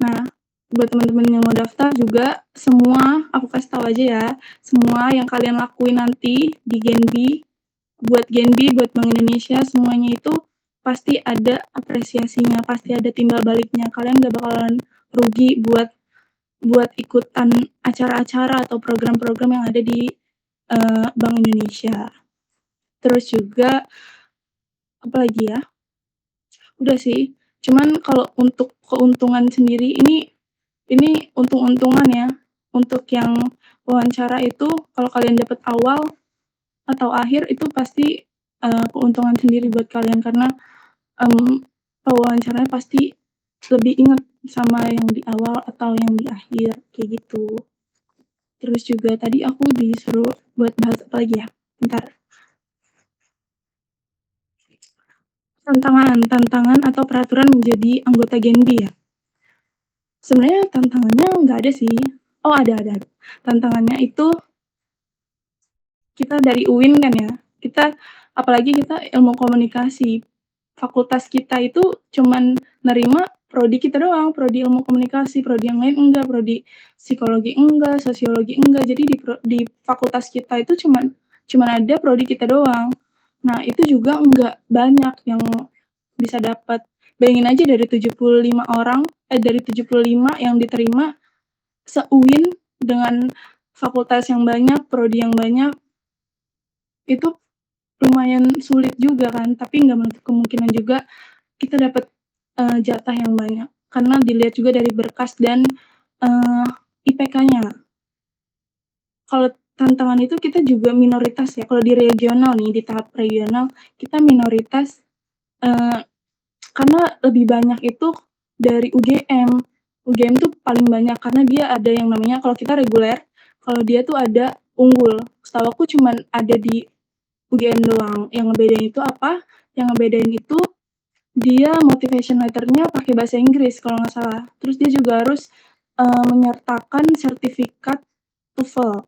Nah, buat teman-teman yang mau daftar juga, semua aku kasih tahu aja ya, semua yang kalian lakuin nanti di Genbi, buat Bank Indonesia, semuanya itu pasti ada apresiasinya, pasti ada timbal baliknya. Kalian gak bakalan rugi buat ikutan acara-acara atau program-program yang ada di Bank Indonesia. Terus juga apalagi ya? Udah sih. Cuman kalau untuk keuntungan sendiri ini untung-untungan ya. Untuk yang wawancara itu kalau kalian dapat awal atau akhir itu pasti keuntungan sendiri buat kalian karena pewawancaranya pasti lebih ingat sama yang di awal atau yang di akhir kayak gitu. Terus juga tadi aku disuruh buat bahas apa lagi ya? Bentar. Tantangan atau peraturan menjadi anggota Genbi ya. Sebenarnya tantangannya nggak ada sih. Oh ada. Tantangannya itu kita dari UIN kan ya. Apalagi kita ilmu komunikasi. Fakultas kita itu cuman nerima prodi kita doang, prodi ilmu komunikasi, prodi yang lain enggak, prodi psikologi enggak, sosiologi enggak. Jadi di fakultas kita itu cuman ada prodi kita doang. Nah, itu juga enggak banyak yang bisa dapat. Bayangin aja dari 75 yang diterima se-UIN dengan fakultas yang banyak, prodi yang banyak, itu lumayan sulit juga kan, tapi nggak menutup kemungkinan juga kita dapat jatah yang banyak. Karena dilihat juga dari berkas dan IPK-nya. Kalau tantangan itu kita juga minoritas ya. Kalau di regional nih, di tahap regional, kita minoritas karena lebih banyak itu dari UGM. UGM tuh paling banyak karena dia ada yang namanya, kalau kita reguler, kalau dia tuh ada unggul. Setahu aku cuman ada di UGM doang. Yang ngebedain itu apa? Yang ngebedain itu dia motivation letter-nya pakai bahasa Inggris kalau nggak salah. Terus dia juga harus menyertakan sertifikat TOEFL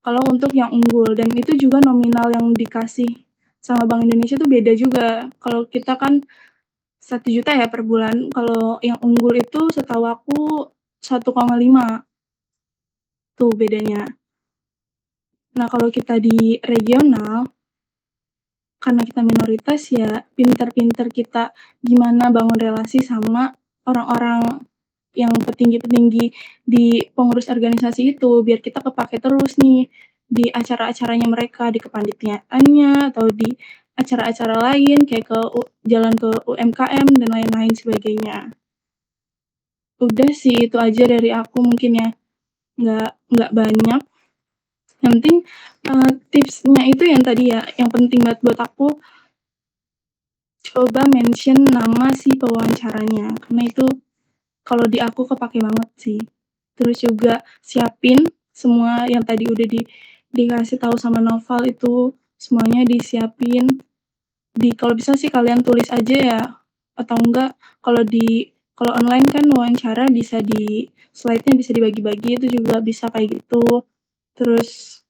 kalau untuk yang unggul, dan itu juga nominal yang dikasih sama Bank Indonesia tuh beda juga. Kalau kita kan 1 juta ya per bulan, kalau yang unggul itu setahu aku 1,5 tuh bedanya. Nah, kalau kita di regional, karena kita minoritas ya pinter-pinter kita gimana bangun relasi sama orang-orang yang petinggi-petinggi di pengurus organisasi itu, biar kita kepake terus nih di acara-acaranya mereka, di kepanitiaannya atau di acara-acara lain kayak jalan ke UMKM dan lain-lain sebagainya. Udah sih itu aja dari aku mungkin ya, nggak banyak. Yang penting tipsnya itu yang tadi ya, yang penting banget buat aku, coba mention nama si pewawancaranya, karena itu kalau di aku kepake banget sih. Terus juga siapin semua yang tadi udah dikasih tahu sama Noval itu, semuanya disiapin. Kalau bisa sih kalian tulis aja ya, atau enggak kalau online kan wawancara bisa slide-nya bisa dibagi-bagi, itu juga bisa kayak gitu. Terus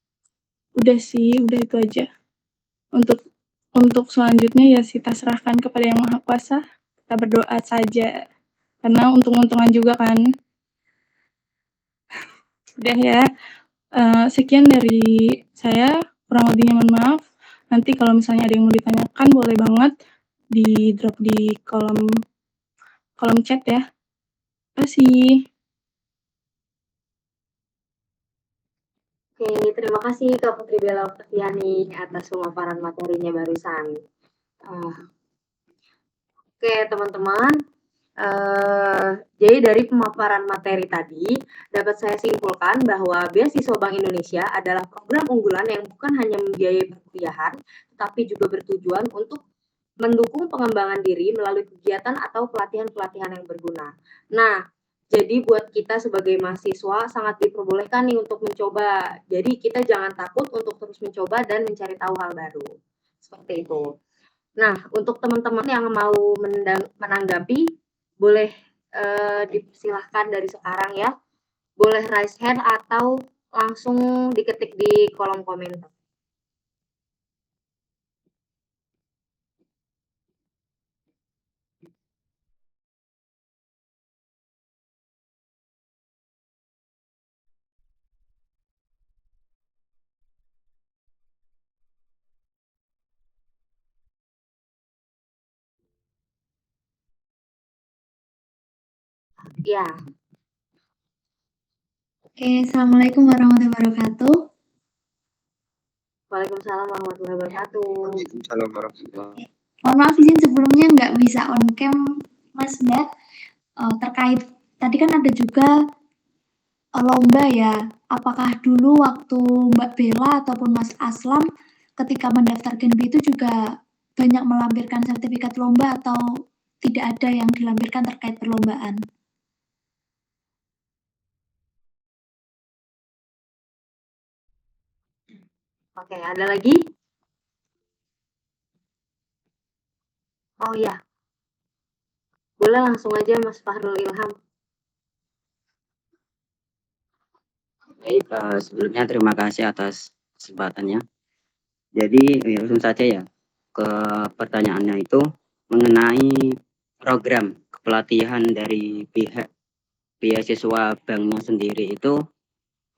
udah itu aja. Untuk selanjutnya ya kita serahkan kepada Yang Maha Kuasa. Kita berdoa saja. Karena untung-untungan juga kan. Udah ya. Sekian dari saya. Kurang lebihnya mohon maaf. Nanti kalau misalnya ada yang mau ditanyakan boleh banget di drop di kolom chat ya. Terima kasih. Oke, terima kasih Kak Putri Bella Oktaviani atas pemaparan materinya barusan. Oke, teman-teman. Jadi dari pemaparan materi tadi, dapat saya simpulkan bahwa Beasiswa Bank Indonesia adalah program unggulan yang bukan hanya membiayai perkuliahan, tetapi juga bertujuan untuk mendukung pengembangan diri melalui kegiatan atau pelatihan-pelatihan yang berguna. Nah, jadi buat kita sebagai mahasiswa sangat diperbolehkan nih untuk mencoba. Jadi kita jangan takut untuk terus mencoba dan mencari tahu hal baru. Seperti itu. Nah, untuk teman-teman yang mau menanggapi, boleh dipersilahkan dari sekarang ya. Boleh raise hand atau langsung diketik di kolom komentar. Ya, Oke, Assalamualaikum warahmatullahi wabarakatuh. Waalaikumsalam warahmatullahi wabarakatuh. Waalaikumsalam warahmatullahi. Mohon maaf izin sebelumnya nggak bisa on cam Mas Mbak. Terkait tadi kan ada juga lomba ya. Apakah dulu waktu Mbak Bella ataupun Mas Aslam ketika mendaftar Genbi itu juga banyak melampirkan sertifikat lomba atau tidak ada yang dilampirkan terkait perlombaan? Oke, ada lagi? Oh iya. Boleh langsung aja Mas Fahrul Ilham. Baik, sebelumnya terima kasih atas kesempatannya. Jadi langsung saja ya ke pertanyaannya itu mengenai program kepelatihan dari pihak beasiswa banknya sendiri itu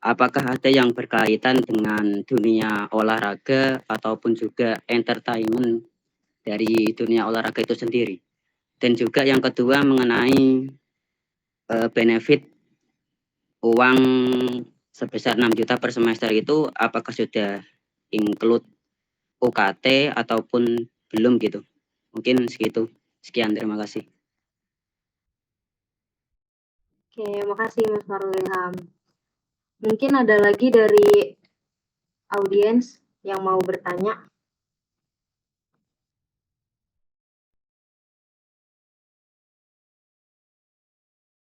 apakah ada yang berkaitan dengan dunia olahraga ataupun juga entertainment dari dunia olahraga itu sendiri. Dan juga yang kedua mengenai benefit uang sebesar 6 juta per semester itu apakah sudah include UKT ataupun belum gitu. Mungkin segitu. Sekian, terima kasih. Oke, makasih Mas Fahrul Ilham. Mungkin ada lagi dari audiens yang mau bertanya.